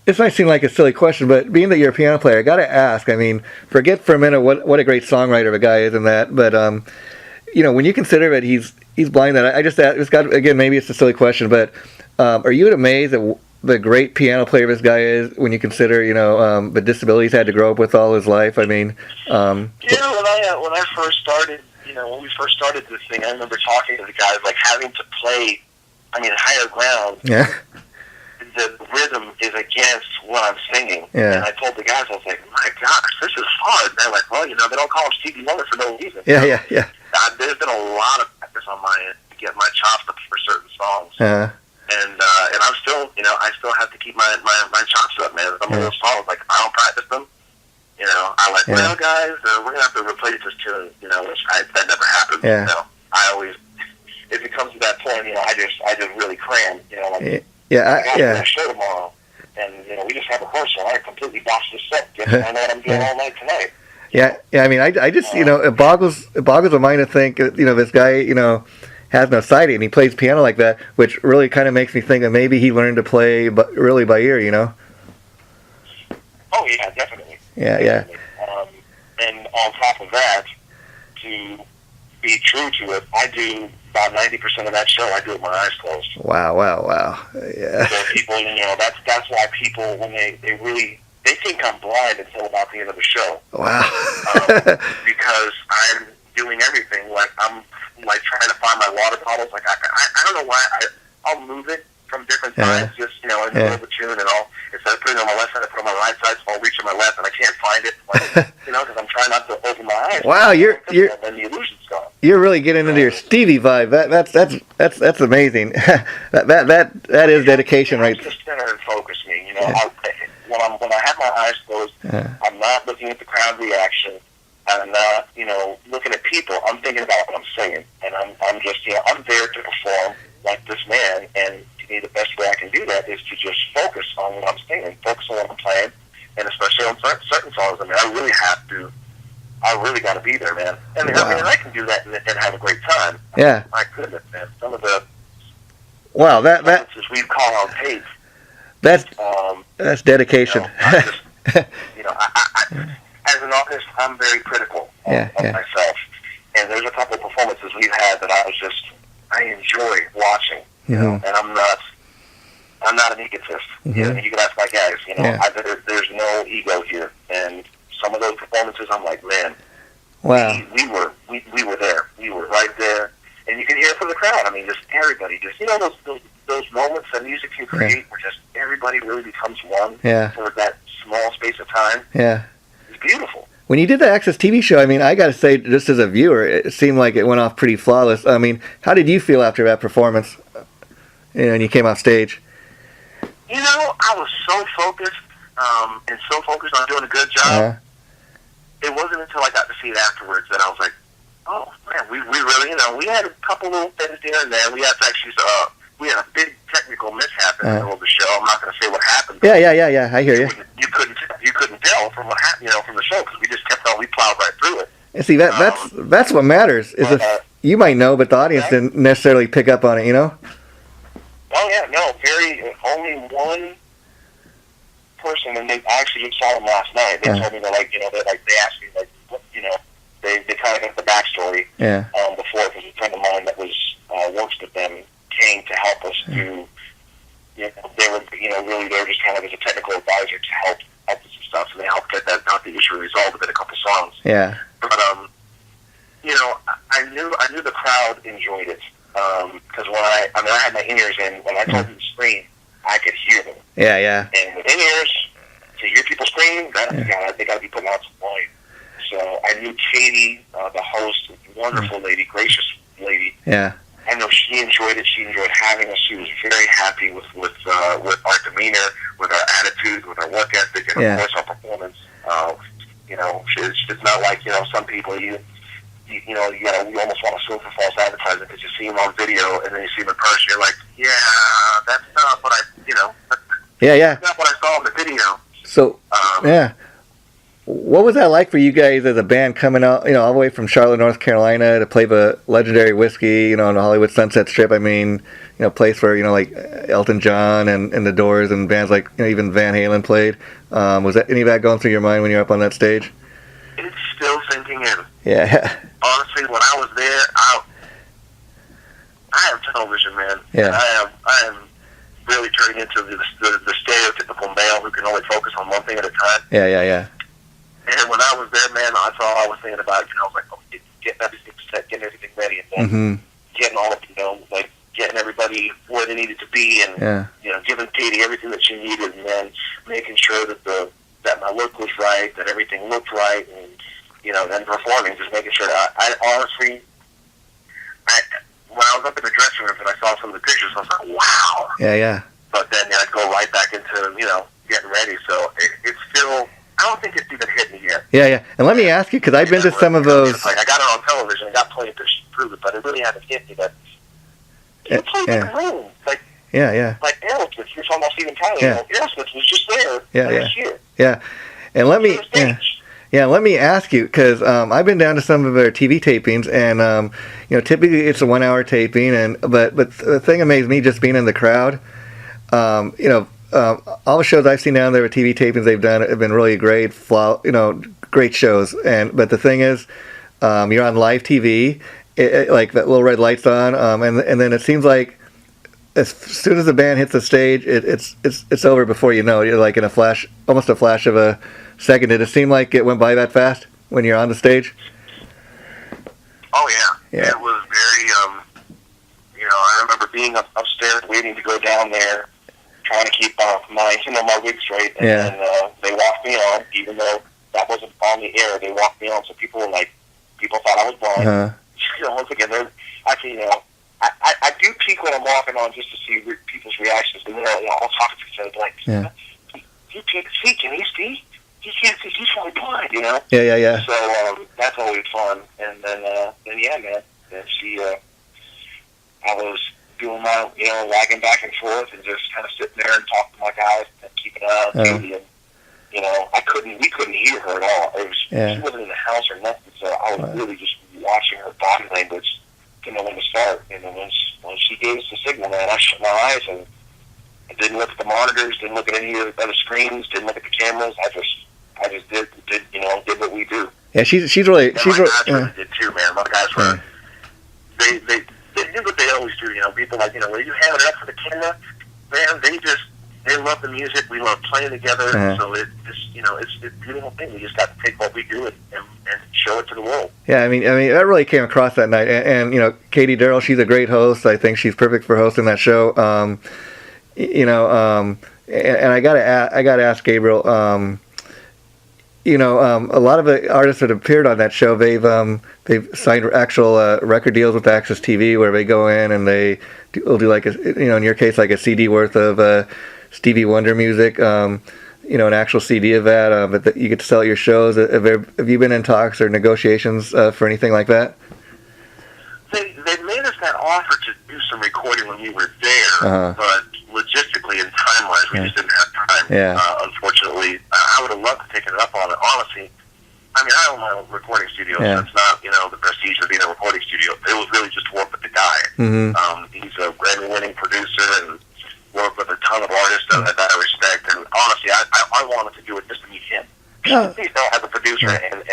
this might seem like a silly question, but being that you're a piano player, I got to ask. I mean, forget for a minute what a great songwriter the guy is and that, but when you consider that he's blind, that I just asked, again, maybe it's a silly question, but are you amazed at the great piano player this guy is when you consider, the disabilities he had to grow up with all his life? I mean, when I first started, when we first started this thing, I remember talking to the guys, like having to play, higher ground. Yeah. The rhythm is against what I'm singing. Yeah. And I told the guys, I was like, my gosh, this is hard. And they're like, well, they don't call him Stevie Wonder for no reason. Yeah. There's been a lot of practice on my end to get my chops up for certain songs. And I'm still, I still have to keep my chops up, man. Some of those songs, like, I don't practice them. I'm like, well, guys, we're going to have to replace this tune, that never happens. Yeah. I always, if it comes to that point, I just really cram, like, I got a show tomorrow, and, we just have a rehearsal. I completely botched this set. I know what I'm doing all night tonight. Yeah, I mean, I just, it boggles the mind to think, this guy, has no sighting, and he plays piano like that, which really kind of makes me think that maybe he learned to play really by ear, Oh, yeah, definitely. Yeah. And on top of that, to be true to it, I do about 90% of that show, I do it with my eyes closed. Wow. Yeah. So people, that's why people, when they think I'm blind until about the end of the show. Wow. Because I'm doing everything. Like, I'm like trying to find my water bottles. Like, I don't know why. I'll move it from different sides, just, in the middle of the tune, and instead of putting it on my left side, I put it on my right side, so I'll reach on my left, and I can't find it, like, because I'm trying not to open my eyes. Wow, then the illusion's gone. You're really getting into your Stevie vibe. That's amazing. that is dedication, right? Just center and focus me. When I have my eyes closed, I'm not looking at the crowd reaction. I'm not, looking at people. I'm thinking about what I'm singing, and I'm just, I'm there to perform like this man. And to me, the best way I can do that is to just focus on what I'm singing, focus on what I'm playing, and especially on certain songs. I really have to I really got to be there, man. And Wow. I mean, I can do that and have a great time. Yeah. My goodness, man. Some of the Wow, that we've caught on tape. that's dedication. I as an artist, I'm very critical of myself. And there's a couple of performances we've had that I enjoy watching. You know, and I'm not an egotist. You know, you can ask my guys. You know, there's no ego here. And some of those performances, I'm like, man, wow, we were there. We were right there, and you can hear it from the crowd. I mean, just everybody, those moments that music can create, where just everybody really becomes one for that small space of time. Yeah, it's beautiful. When you did the Access TV show, I mean, I got to say, just as a viewer, it seemed like it went off pretty flawless. I mean, how did you feel after that performance? You know, when you came off stage? You know, I was so focused, and so focused on doing a good job. It wasn't until I got to see it afterwards that I was like, oh, man, we really, you know, we had a couple little things here and there. We had to actually, we had a big technical mishap in the middle of the show. I'm not going to say what happened. Yeah, I hear you. You couldn't tell from what happened, from the show, because we just kept on, we plowed right through it. And see, that's what matters. Is if you might know, but the audience didn't necessarily pick up on it, you know? Oh, yeah, no, only one person, and they actually just saw him last night. They told me that, they asked me, they kind of got the backstory before, because a friend of mine that works with them came to help us do, they were, really there just kind of as a technical advisor to help with some stuff, and they helped get that, not the issue resolved within a couple songs. Yeah. But, I knew the crowd enjoyed it, because when I had my in-ears in, when I told them to scream, I could hear them. Yeah. And with in-ears, to hear people scream, they got to be putting out some volume. So I knew Katie, the host, wonderful lady, gracious lady. Yeah. I know she enjoyed it. She enjoyed having us. She was very happy with our demeanor, with our attitude, with our work ethic, and of course our performance. It's not like some people you almost want to sue for false advertising because you see them on video and then you see them in person. You're like, that's not what that's not what I saw in the video. So what was that like for you guys as a band coming out, all the way from Charlotte, North Carolina to play the legendary Whiskey, on the Hollywood Sunset Strip? I mean, place where, like Elton John and the Doors and bands like, even Van Halen played. Was that any of that going through your mind when you were up on that stage? It's still sinking in. Yeah. Honestly, when I was there, I have television, man. Yeah. And I am really turning into the stereotypical male who can only focus on one thing at a time. Yeah. And when I was there, man, that's all I was thinking about. I was like, getting everything set, getting everything ready, and then getting all of, getting everybody where they needed to be, and giving Katie everything that she needed, and then making sure that my look was right, that everything looked right, and then performing, just making sure that I honestly, when I was up in the dressing room and I saw some of the pictures, I was like, wow. Yeah. But then I'd go right back into getting ready. So it's still. I don't think it's even hit me yet. Yeah. And let me ask you, because I've been to some of those. It's like I got it on television, I got plenty of pictures to prove it, but it really hasn't hit me that you played in the room. Like Aerosmith, you're talking about Steven Tyler. Aerosmith was just there last year. Yeah. And let me ask you, because I've been down to some of their TV tapings, and typically it's a 1 hour taping, but the thing amazed me just being in the crowd. All the shows I've seen down there with TV tapings they've done have been really great, great shows. But the thing is, you're on live TV, like that little red light's on, and then it seems like as soon as the band hits the stage, it's over before you know. You're like in almost a flash of a second. Did it seem like it went by that fast when you're on the stage? Oh yeah. It was very. I remember being upstairs waiting to go down there, trying to keep my wig straight, and then they walked me on, even though that wasn't on the air. They walked me on, so people thought I was blind. Once again, I do peek when I'm walking on just to see people's reactions, and I'll talk to each other like, he can't see, can he see? He can't see, he's probably blind, Yeah. So that's always fun, and then man, then I was doing my, wagging back and forth and just kind of sitting there and talking to my guys and keeping an eye on Katie. And, we couldn't hear her at all. It was Yeah. She wasn't in the house or nothing, so I was really just watching her body language to know when to start. And then when she gave us the signal, man, I shut my eyes and I didn't look at the monitors, didn't look at any of the other screens, didn't look at the cameras. I just did what we do. Yeah, she's really. And my guys really did too, man. My guys were. They did what they always do. People like, when you have it up for the camera, man, they love the music. We love playing together. So it's a beautiful thing. We just got to take what we do and show it to the world. Yeah, I mean that really came across that night. And Katie Darrell, she's a great host. I think she's perfect for hosting that show. And I gotta ask Gabriel. A lot of the artists that appeared on that show, they've signed actual record deals with Access TV, where they go in and will do like in your case, like a CD worth of Stevie Wonder music, an actual CD of that, but that you get to sell at your shows. Have you been in talks or negotiations for anything like that? They made us that offer to do some recording when we were there, but logistically and time-wise, we just didn't have time. Unfortunately, I would have loved to take it up on it. Honestly, I mean, I own my own recording studio, so it's not, the prestige of being a recording studio. It was really just to work with the guy. He's a Grammy-winning producer and worked with a ton of artists that I respect. And honestly, I wanted to do it just to meet him. As a producer and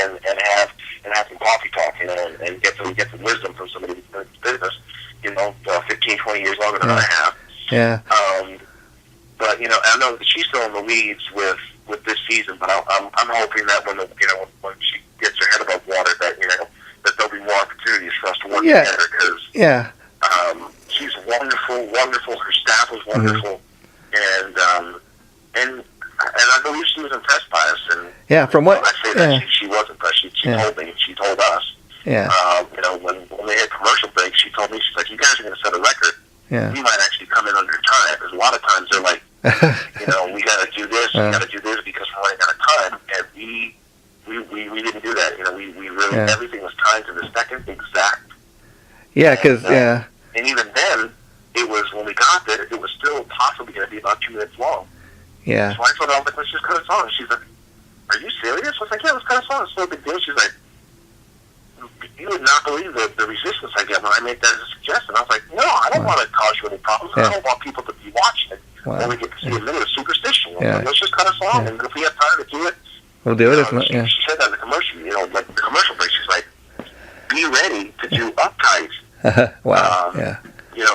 have some coffee talk, and get some wisdom from somebody who's been in business, 15, 20 years longer than I have. But I know that she's still in the weeds with this season. But I'm hoping that when she gets her head above water, that that there'll be more opportunities for us to work together. Because she's wonderful. Her staff was wonderful, and I believe she was impressed by us. And from what I say that she was impressed. She told me. She told us. When they had commercial breaks, she told me, she's like, "You guys are going to set a record. We might actually come in under time." Because a lot of times they're like, we got to do this, we got to do this because we're running out of time, and we didn't do that. We really everything was timed to the second exact. And even then, it was when we got there, it was still possibly going to be about 2 minutes long. So I told her, I was like, "Let's just cut a song." And she's like, "Are you serious?" I was like, "Yeah, let's cut a song. It's no big deal." She's like, "You would not believe the resistance I get when I make that as a suggestion." I was like, "No, I don't want to cause you any problems. I don't want people to be watching it when we get to see a minute of superstition. Like, let's just cut a song, and if we have time to do it, we'll do it." She said that in the commercial, like the commercial break. She's like, "Be ready to do uptight."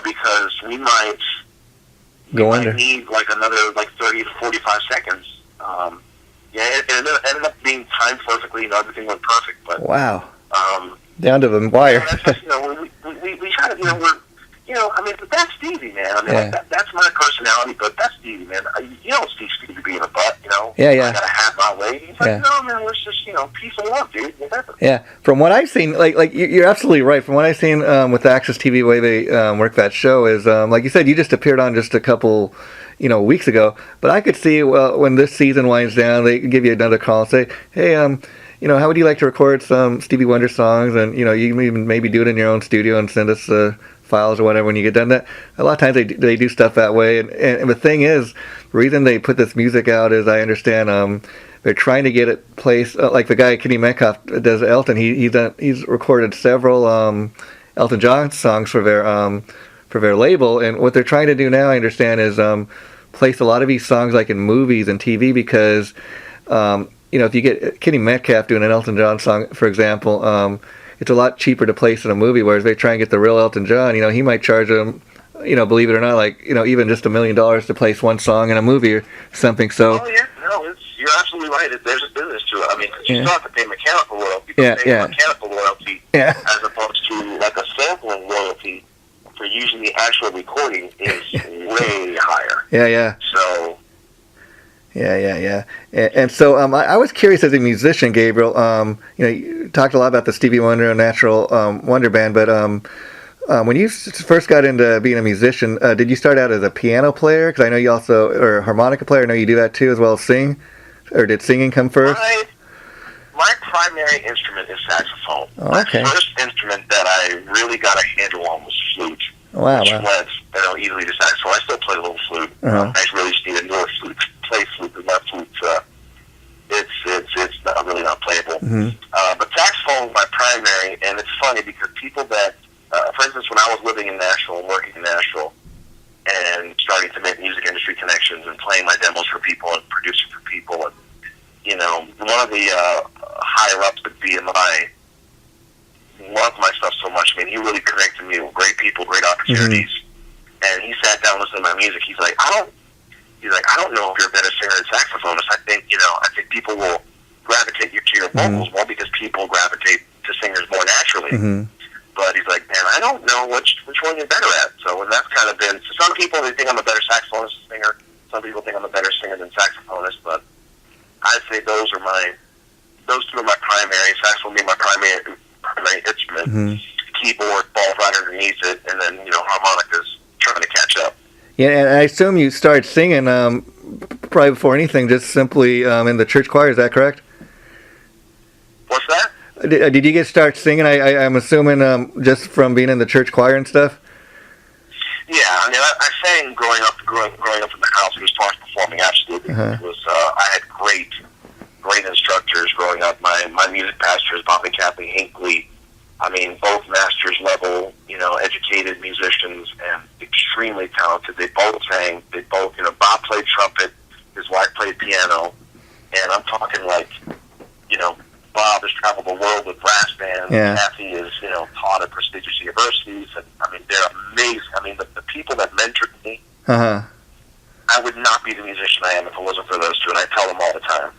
Because we might need like another 30 to 45 seconds. It ended up being timed perfectly. Everything went perfect. But down to the wire. We try to, but that's Stevie, man. I mean, that's my personality, but that's Stevie, man. You don't see Stevie being a butt, I gotta have my way. He's like, no, man, let's just, peace and love, dude. Whatever. From what I've seen, like you're absolutely right. From what I've seen with Access TV, the way they work that show is, like you said, you just appeared on just a couple weeks ago. But I could see, when this season winds down, they give you another call and say, hey, how would you like to record some Stevie Wonder songs? And, you can even maybe do it in your own studio and send us files or whatever when you get done. That a lot of times they do stuff that way. And the thing is, the reason they put this music out is, I understand, they're trying to get it placed, like the guy Kenny Metcalf does Elton. He's recorded several Elton John songs for their label. And what they're trying to do now, I understand, is place a lot of these songs like in movies and TV, because if you get Kenny Metcalf doing an Elton John song, for example, it's a lot cheaper to place in a movie, whereas they try and get the real Elton John, he might charge them, believe it or not, like, even just $1 million to place one song in a movie or something. So. Oh, yeah. No, you're absolutely right. There's a business to it. I mean, you still have to pay mechanical royalty. Mechanical royalty as opposed to like a sampling royalty for using the actual recording is way higher. So. And so I was curious, as a musician, Gabriel, you talked a lot about the Stevie Wonder and Natural Wonder Band, but when you first got into being a musician, did you start out as a piano player? Because I know you also, or a harmonica player, I know you do that too, as well as sing? Or did singing come first? My primary instrument is saxophone. Oh, okay. My first instrument that I really got a handle on was flute. Which went easily to saxophone. I still play a little flute. I really just need a newer flute. Play flute, because my flute, it's not really not playable. But saxophone is my primary, and it's funny because people that, for instance, when I was living in Nashville and working in Nashville and starting to make music industry connections and playing my demos for people and producing for people, and, you know, one of the higher-ups at BMI loved my stuff so much. I mean, he really connected me with great people, great opportunities. And he sat down and listened to my music. He's like, I don't know if you're a better singer than saxophonist. I think people will gravitate you to your vocals more because people gravitate to singers more naturally. But he's like, man, I don't know which one you're better at. So, and that's kind of been, so some people, they think I'm a better saxophonist than singer. Some people think I'm a better singer than saxophonist. But I'd say those two are my primary. Saxophone being my primary instrument. Keyboard falls right underneath it, and then, you know, harmonicas trying to catch up. Yeah, and I assume you started singing probably before anything, just simply in the church choir. Is that correct? What's that? Did you start singing? I'm assuming just from being in the church choir and stuff. Yeah, I mean, I sang growing up in the house. It was part of performing, absolutely. It was. I had great instructors growing up. My music pastors, Bob and Kathleen Hinckley. I mean, both master's level, you know, educated musicians and extremely talented. They both sang. They both, you know, Bob played trumpet. His wife played piano. And I'm talking like, you know, Bob has traveled the world with brass bands. Kathy is, you know, taught at prestigious universities. And, I mean, they're amazing. I mean, the people that mentored me, I would not be the musician I am if it wasn't for those two. And I tell them all the time.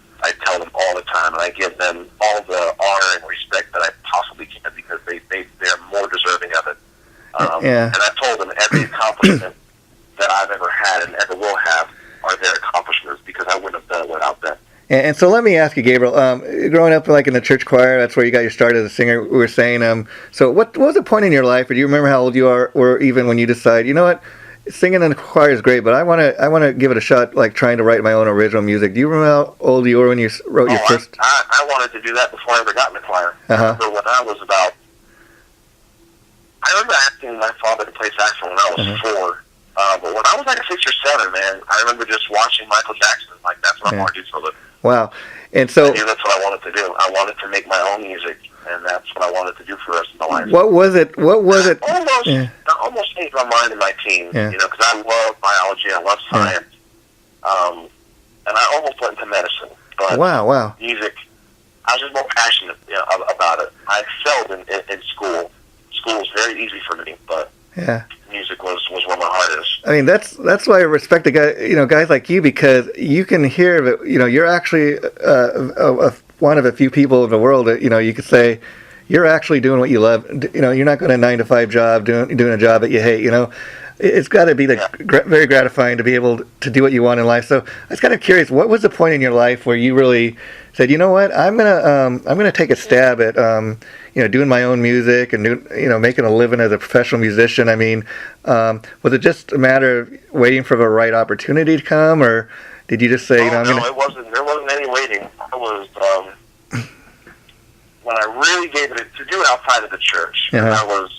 And I give them all the honor and respect that I possibly can because they're more deserving of it. And I've told them every accomplishment that I've ever had and ever will have are their accomplishments because I wouldn't have done it without them. And so let me ask you, Gabriel, growing up like in the church choir, that's where you got your start as a singer, we were saying. So what was the point in your life, or do you remember how old you are, or even when you decide, you know what, singing in the choir is great, but I want to give it a shot, like trying to write my own original music. Do you remember how old you were when you wrote your first? I wanted to do that before I ever got in the choir. I remember when I remember asking my father to play saxophone when I was 4. But when I was like 6 or 7, man, I remember just watching Michael Jackson. Like, that's what I wanted to do for a living. Wow. And so, I knew that's what I wanted to do. I wanted to make my own music, and that's what I wanted to do for the rest of my life. What was it? I almost changed my mind in my teens, you know, because I love biology, I love science, and I almost went into medicine. But music, I was just more passionate about it. I excelled in school. School was very easy for me, but music was where my heart is. I mean, that's why I respect guys like you, because you can hear that, you know, you're actually one of a few people in the world that, you know, you could say you're actually doing what you love. You know, you're not going to 9-to-5 job doing a job that you hate. You know, it's got to be very gratifying to be able to do what you want in life. So I was kind of curious, what was the point in your life where you really said, you know what, I'm gonna take a stab at you know, doing my own music and making a living as a professional musician? I mean, was it just a matter of waiting for the right opportunity to come, or did you just say, it wasn't. There wasn't any waiting. I was when I really gave it to do it outside of the church. And I was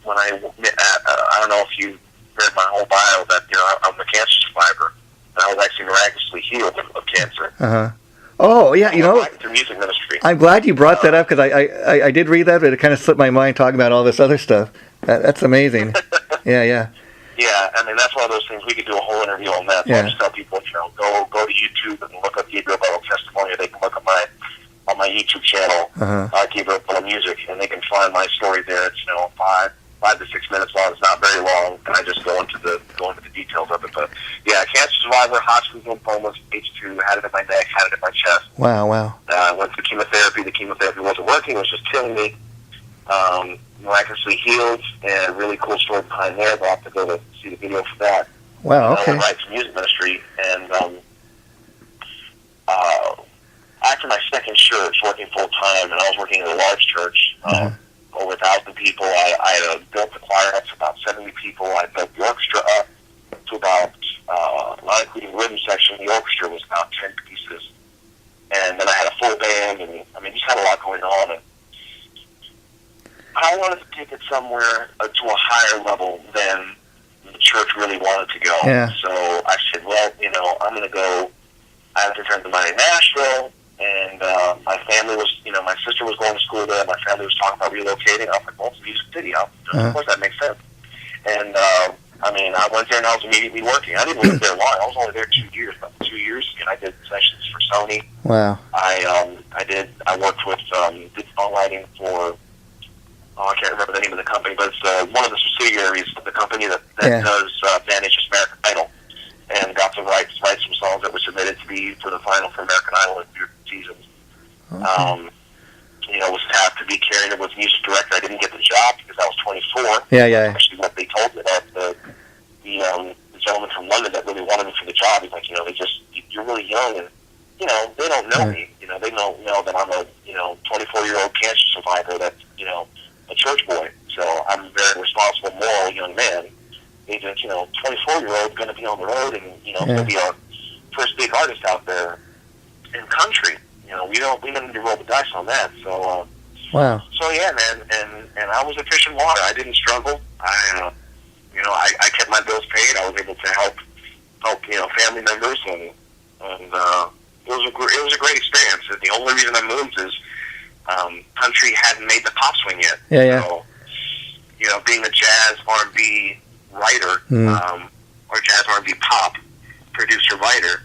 when I don't know if you read my whole bio that, you know, I'm a cancer survivor, and I was actually miraculously healed of cancer. Oh, yeah, you know, the music ministry. I'm glad you brought that up, because I did read that, but it kind of slipped my mind talking about all this other stuff. That's amazing. Yeah, I mean, that's one of those things we could do a whole interview on that. So I just tell people, you know, go to YouTube and look up Gabriel Bello testimony, or they can look at on my YouTube channel, Gabriel Bello Music, and they can find my story there. It's, you know, 5 to 6 minutes long. It's not very long, and I just go into the details of it. But yeah, cancer survivor, Hodgkin's lymphoma, stage 2, had it in my neck, had it in my chest. Wow. Went through chemotherapy. The chemotherapy wasn't working; it was just killing me. Miraculously healed, and really cool story behind there. But I'll have to go to see the video for that. Wow. Okay. I went right to music ministry, and after my second church, working full time, and I was working in a large church. Over 1,000 people. I built the choir up to about 70 people. I built the orchestra up to about, not including the rhythm section, the orchestra was about 10 pieces. And then I had a full band, and I mean, just had a lot going on. And I wanted to take it somewhere to a higher level than the church really wanted to go. So I said, well, you know, I'm going to go. I have to turn to money in Nashville and And my family was, my sister was going to school there. My family was talking about relocating. I was like, well, it's Music City. Of course, that makes sense. And I went there and I was immediately working. I didn't live there long. I was only there 2 years, and I did sessions for Sony. Wow. I worked with did songwriting for. I can't remember the name of the company, but it's one of the subsidiaries of the company that does manage American Idol, and got to write some songs that were submitted to be for the final for American Idol in future seasons. Okay. Was tapped to be carried with music director. I didn't get the job because I was 24. Yeah. Actually, what they told me that the gentleman from London that really wanted me for the job, he's like, you're really young, and they don't know me. They don't know that I'm a 24-year-old cancer survivor. That's a church boy. So I'm a very responsible, moral young man. He's a 24-year-old going to be on the road and going to be our first big artist out there in country. We don't need to roll the dice on that. So wow. So yeah, man, and I was a fish in water. I didn't struggle. I kept my bills paid. I was able to help family members, and it was a great experience. The only reason I moved is country hadn't made the pop swing yet. Yeah. So, being a jazz R&B writer or jazz R&B pop producer writer,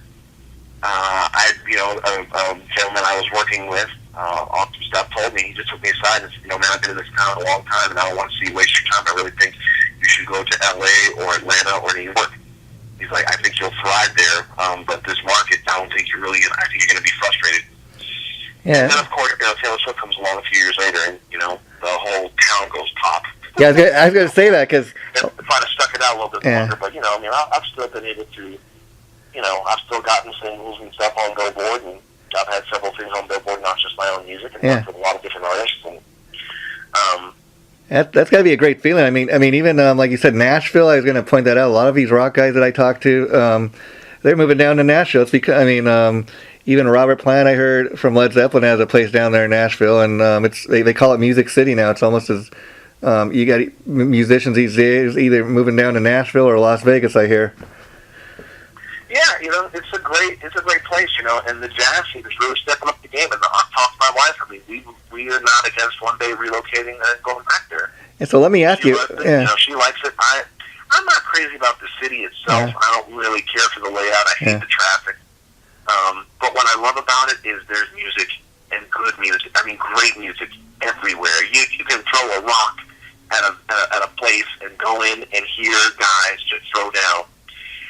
a gentleman I was working with on some stuff told me, he just took me aside and said, man, I've been in this town a long time and I don't want to see you waste your time. I really think you should go to LA or Atlanta or New York. He's like, I think you'll thrive there, but this market, I don't think I think you're going to be frustrated. Yeah. And then, of course, Taylor Swift comes along a few years later, and, the whole town goes pop. Yeah, I was going to say that, because if I'd have stuck it out a little bit longer, but, I've still been able to, I've still gotten singles and stuff on Billboard, and I've had several things on Billboard, not just my own music, and worked with a lot of different artists. And, that's got to be a great feeling. I mean, even like you said, Nashville. I was going to point that out. A lot of these rock guys that I talk to, they're moving down to Nashville. It's because even Robert Plant, I heard from Led Zeppelin, has a place down there in Nashville, and they call it Music City now. It's almost as you got musicians these days either moving down to Nashville or Las Vegas, I hear. Yeah, it's a great place, and the jazz scene is really stepping up the game. And I've talked to my wife. I mean, we are not against one day relocating and going back there. And so let me ask you. She likes it. I'm not crazy about the city itself. Yeah. I don't really care for the layout. I hate the traffic. But what I love about it is there's music and good music. I mean, great music everywhere. You can throw a rock at a place and go in and hear guys just throw down.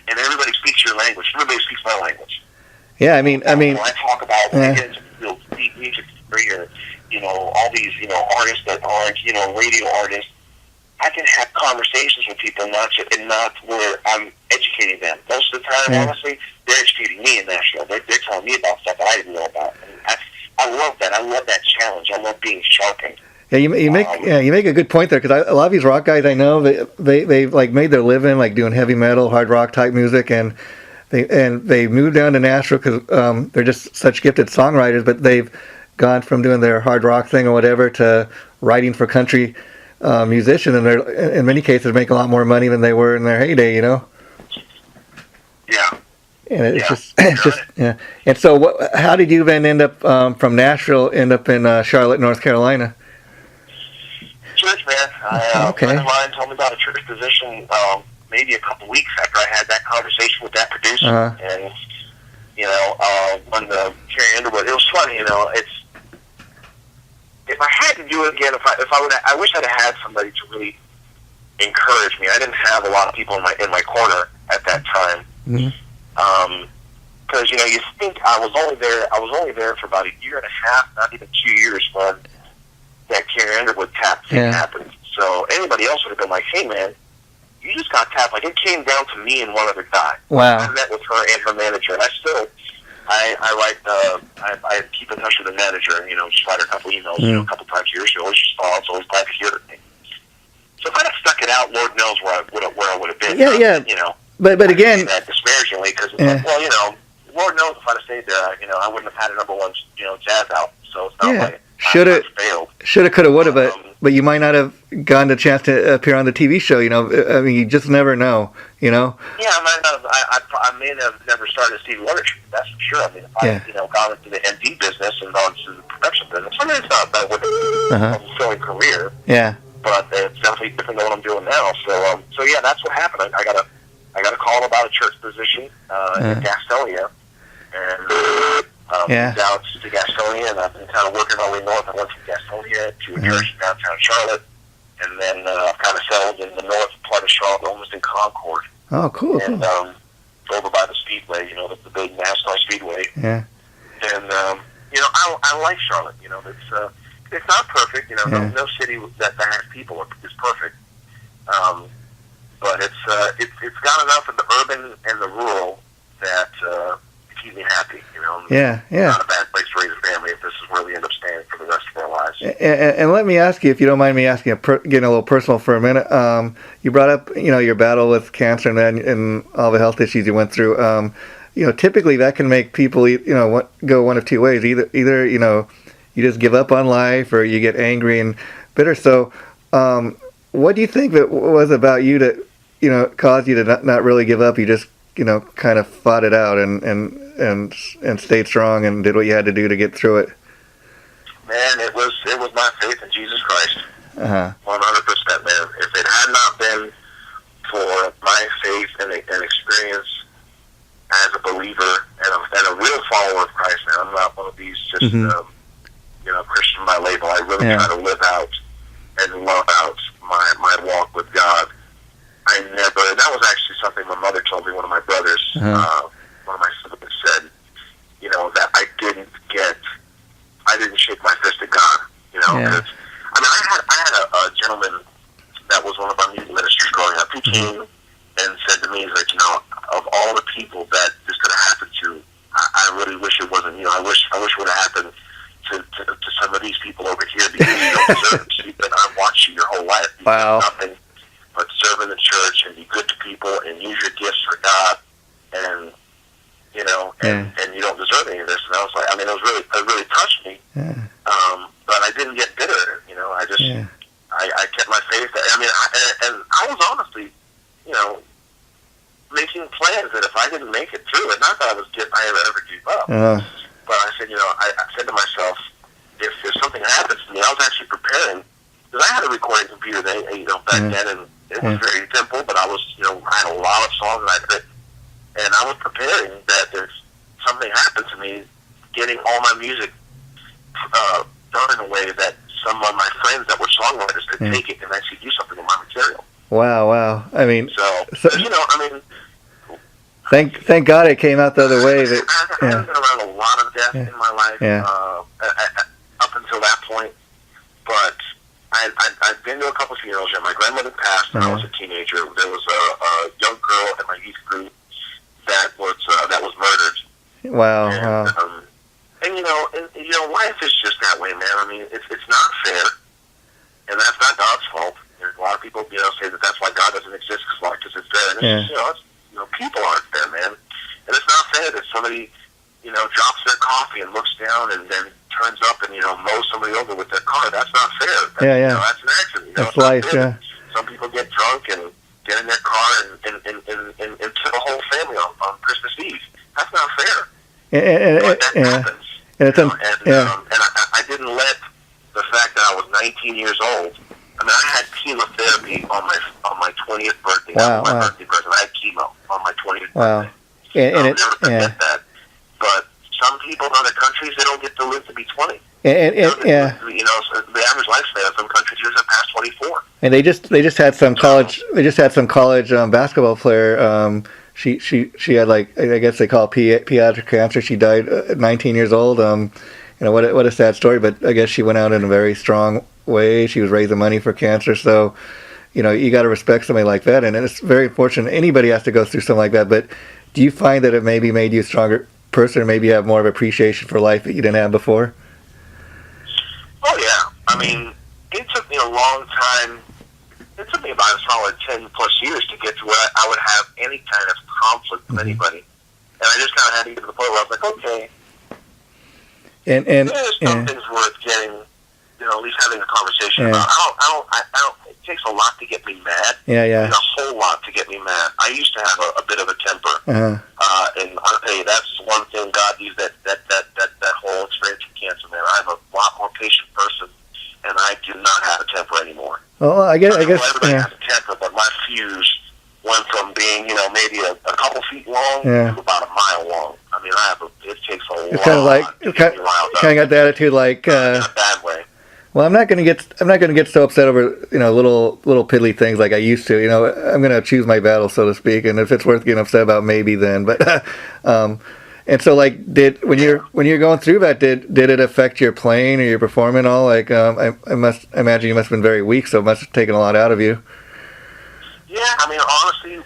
And everybody speaks your language. Everybody speaks my language. Yeah, I mean, when I talk about deep music career, all these artists that aren't radio artists, I can have conversations with people, not where I'm educating them. Most of the time, honestly, they're educating me in Nashville. They're telling me about stuff that I didn't know about. And I love that. I love that challenge. I love being sharpened. Yeah, you make a good point there, because a lot of these rock guys I know, they like made their living like doing heavy metal, hard rock type music, and they moved down to Nashville because they're just such gifted songwriters. But they've gone from doing their hard rock thing or whatever to writing for country musicians, and they're in many cases making a lot more money than they were in their heyday. Yeah. And it's just yeah. And so, how did you then end up from Nashville end up in Charlotte, North Carolina? Church, man. A friend of mine told me about a church position maybe a couple weeks after I had that conversation with that producer. And, when the Carrie Underwood, it was funny, it's, if I had to do it again, I wish I'd have had somebody to really encourage me. I didn't have a lot of people in my corner at that time. Because, you think I was only there for about a year and a half, not even 2 years when that Carrie Underwood tap thing happened. So anybody else would have been like, hey, man, you just got tapped. Like, it came down to me and one other guy. Wow. I met with her and her manager. And I keep in touch with the manager and, just write her a couple emails, a couple times a year. She always responds, always glad to hear her. So if I'd have stuck it out, Lord knows where I would have been. Yeah. But again, that disparagingly, because Lord knows if I'd have stayed there, I wouldn't have had a number one, jazz out. So it's not like shoulda, coulda, woulda, but but you might not have gotten a chance to appear on the TV show. You know, I mean, you just never know. You know. Yeah, I might have. I may have never started Stevie Wonder Tribute. That's for sure. I mean, if I gone into the MD business and gone to the production business, I mean, it's not that with a fulfilling career. Yeah. But it's definitely different than what I'm doing now. So yeah, that's what happened. I got a call about a church position in Gastonia, and moved out to Gastonia, and I've been kind of working my way north. I went from Gastonia to a church in downtown Charlotte, and then kind of settled in the north part of Charlotte, almost in Concord. Oh, cool. And over by the Speedway, you know, the big NASCAR Speedway. Yeah. And you know, I like Charlotte. You know, it's not perfect. You know, no city that has people is perfect. But it's got enough of the urban and the rural that to keep me happy. You know. Yeah. It's not a bad place to raise a family if this is where we end up staying for the rest of our lives. And let me ask you, if you don't mind me asking, getting a little personal for a minute. You brought up, you know, your battle with cancer and all the health issues you went through. You know, typically that can make people, you know, go one of two ways. Either you know, you just give up on life, or you get angry and bitter. So, what do you think that was about you that, you know, caused you to not really give up? You just, you know, kind of fought it out and stayed strong and did what you had to do to get through it. Man, it was my faith in Jesus Christ. 100%, man. If it had not been for my faith and experience as a believer and a real follower of Christ, man, I'm not one of these just you know, Christian by label. I really try to live out and love out my walk with God. And that was actually something my mother told me. One of my brothers, one of my siblings said, you know, that I didn't shake my fist at God, you know, because I mean, I had a gentleman that was one of our music ministers growing up. He came and said to me, he's like, you know, of all the people that this could have happened to, I really wish it wasn't, you know, I wish it would have happened to some of these people over here, because you don't deserve it. You've been on watching your whole life. You've done nothing but serve in the church and be good to people and use your gifts for God, and you know, and you don't deserve any of this. And I was like, I mean, it really touched me. But I didn't get bitter. You know, I just I kept my faith. I mean, and I was honestly, you know, making plans that if I didn't make it through it, not that I ever give up, but I said, you know, I said to myself, if something happens to me, I was actually preparing, because I had a recording computer that, you know, back then, and it was very simple, but I was, you know, I had a lot of songs that I written, and I was preparing that if something happened to me, getting all my music done in a way that some of my friends that were songwriters could take it and actually do something with my material. Wow. I mean, so you know, I mean, thank God it came out the other way. I haven't been around a lot of death in my life up until that point, but I've been to a couple funerals. Yeah, my grandmother passed when I was a teenager. There was a young girl in my youth group that was murdered. Wow. And you know, life is just that way, man. I mean, it's not fair, and that's not God's fault. There's a lot of people, you know, say that that's why God doesn't exist, because life isn't fair. And it's just, you know, people aren't fair, man. And it's not fair that somebody, you know, drops their coffee and looks down and then turns up and, you know, mows somebody over with their car. That's not fair. That's, you know, that's an accident. You know, that's life. Some people get drunk and get in their car and kill a whole family on Christmas Eve. That's not fair. But that happens. And I didn't let the fact that I was 19 years old. I mean, I had chemotherapy on my 20th birthday. That was my birthday present. I had chemo on my 20th birthday. I'll never forget that. But some people in other countries, they don't get to live to be 20. You know, the average lifespan in some countries is past 24. And they just had some college. They just had some college basketball player. She had, like, I guess they call it pediatric cancer. She died at 19 years old. You know, what a sad story. But I guess she went out in a very strong way. She was raising money for cancer. So, you know, you got to respect somebody like that. And it's very unfortunate anybody has to go through something like that. But do you find that it maybe made you a stronger person, or maybe you have more of appreciation for life that you didn't have before? Oh yeah. I mean, it took me a long time. It took me about a solid 10 plus years to get to where I would have any kind of conflict with anybody. And I just kind of had to get to the point where I was like, okay, there's something's worth getting at least having a conversation about. I don't. It takes a lot to get me mad. Yeah, yeah. And a whole lot to get me mad. I used to have a bit of a temper, and I'll tell you, that's one thing God used that whole experience with cancer, man. I'm a lot more patient person, and I do not have a temper anymore. Well, I guess everybody has a temper, but my fuse went from being, maybe a couple feet long to about a mile long. I mean, it takes a lot. It's kind of like kind of got the attitude like in a bad way. Well, I'm not going to get so upset over little piddly things like I used to. I'm going to choose my battle, so to speak. And if it's worth getting upset about, maybe then. But and so like, when you're going through that, did it affect your playing or your performing at all? Like, I imagine you must have been very weak, so it must have taken a lot out of you. Yeah, I mean, honestly,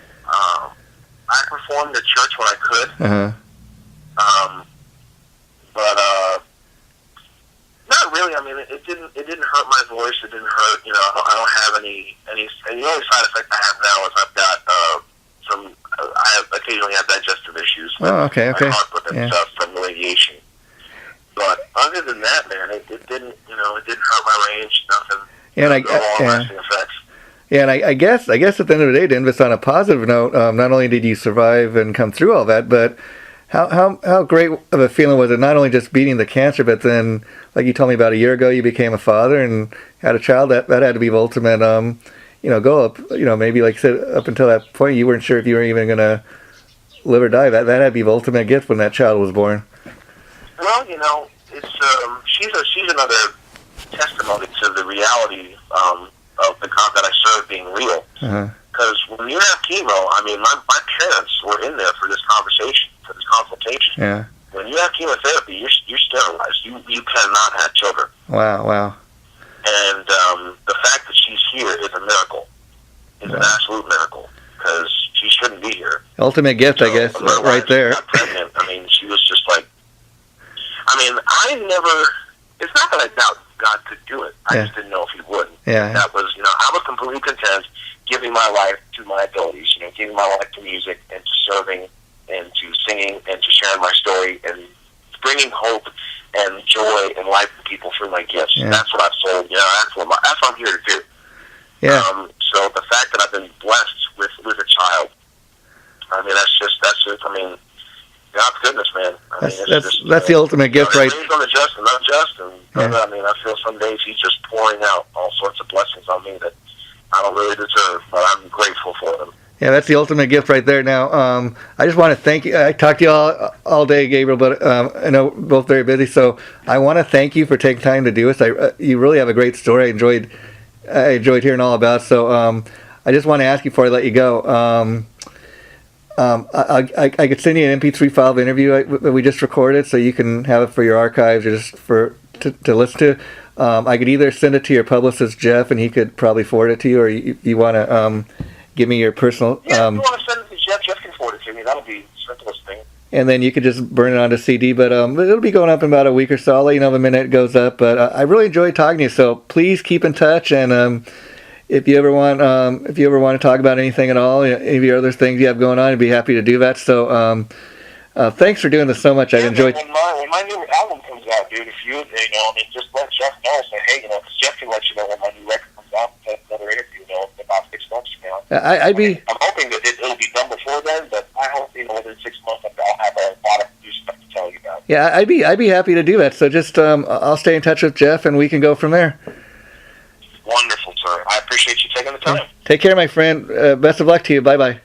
I performed at church when I could. But not really. I mean, it didn't hurt my voice. It didn't hurt. I don't have any. The only side effect I have now is I've got I occasionally have digestive issues. With my heart and stuff from the radiation. But other than that, man, it didn't. It didn't hurt my range. Nothing. Yeah, and long-lasting effects. Yeah, and I guess at the end of the day, to end this on a positive note, not only did you survive and come through all that, but how great of a feeling was it, not only just beating the cancer, but then, like you told me about a year ago, you became a father and had a child. That had to be the ultimate, go up. Maybe like you said, up until that point, you weren't sure if you were even going to live or die. That had to be the ultimate gift when that child was born. Well, it's she's another testimony to the reality of the God that I serve being real. Because when you have chemo, I mean, my parents were in there for this conversation, for this consultation. Yeah. When you have chemotherapy, you're sterilized. You cannot have children. Wow. And the fact that she's here is a miracle. It's an absolute miracle, because she shouldn't be here. Ultimate gift, I guess, right there. Got pregnant. I mean, she was just like. I mean, it's not that I doubt God could do it. I just didn't know if He would. Yeah. That was, I was completely content giving my life to my abilities, giving my life to music and to serving and to singing and to sharing my story and bringing hope and joy and life to people through my gifts. Yeah. That's what I've sold. That's what I'm here to do. Yeah. So the fact that I've been blessed with a child, I mean, that's just, I mean, God's goodness, man. I mean, that's the ultimate gift, right? He's on the just and unjust, and I mean, I feel some days He's just pouring out all sorts of blessings on me that I don't really deserve, but I'm grateful for them. Yeah, that's the ultimate gift right there. Now, I just want to thank you. I talked to you all day, Gabriel, but I know we're both very busy, so I want to thank you for taking time to do this. You really have a great story. I enjoyed hearing all about it. So I just want to ask you before I let you go. I could send you an MP3 file of an interview that we just recorded, so you can have it for your archives or just to listen to. I could either send it to your publicist, Jeff, and he could probably forward it to you, or you want to give me your personal... Yeah, if you want to send it to Jeff, Jeff can forward it to me. That'll be the simplest thing. And then you could just burn it onto CD, but it'll be going up in about a week or so. I'll let you know the minute it goes up, but I really enjoyed talking to you, so please keep in touch, and if you ever want to talk about anything at all, any of your other things you have going on, I'd be happy to do that. So thanks for doing this so much. I've enjoyed... When my new album comes out, dude, if you just let Jeff know, say, hey, because Jeff can let you know when my new record comes out, another interview, in about 6 months from now. I'm hoping that it'll be done before then, but I hope, within 6 months I'll have a lot of new stuff to tell you about. Yeah, I'd be happy to do that. So just I'll stay in touch with Jeff, and we can go from there. Wonderful, sir. I appreciate you taking the time. Take care, my friend. Best of luck to you. Bye-bye.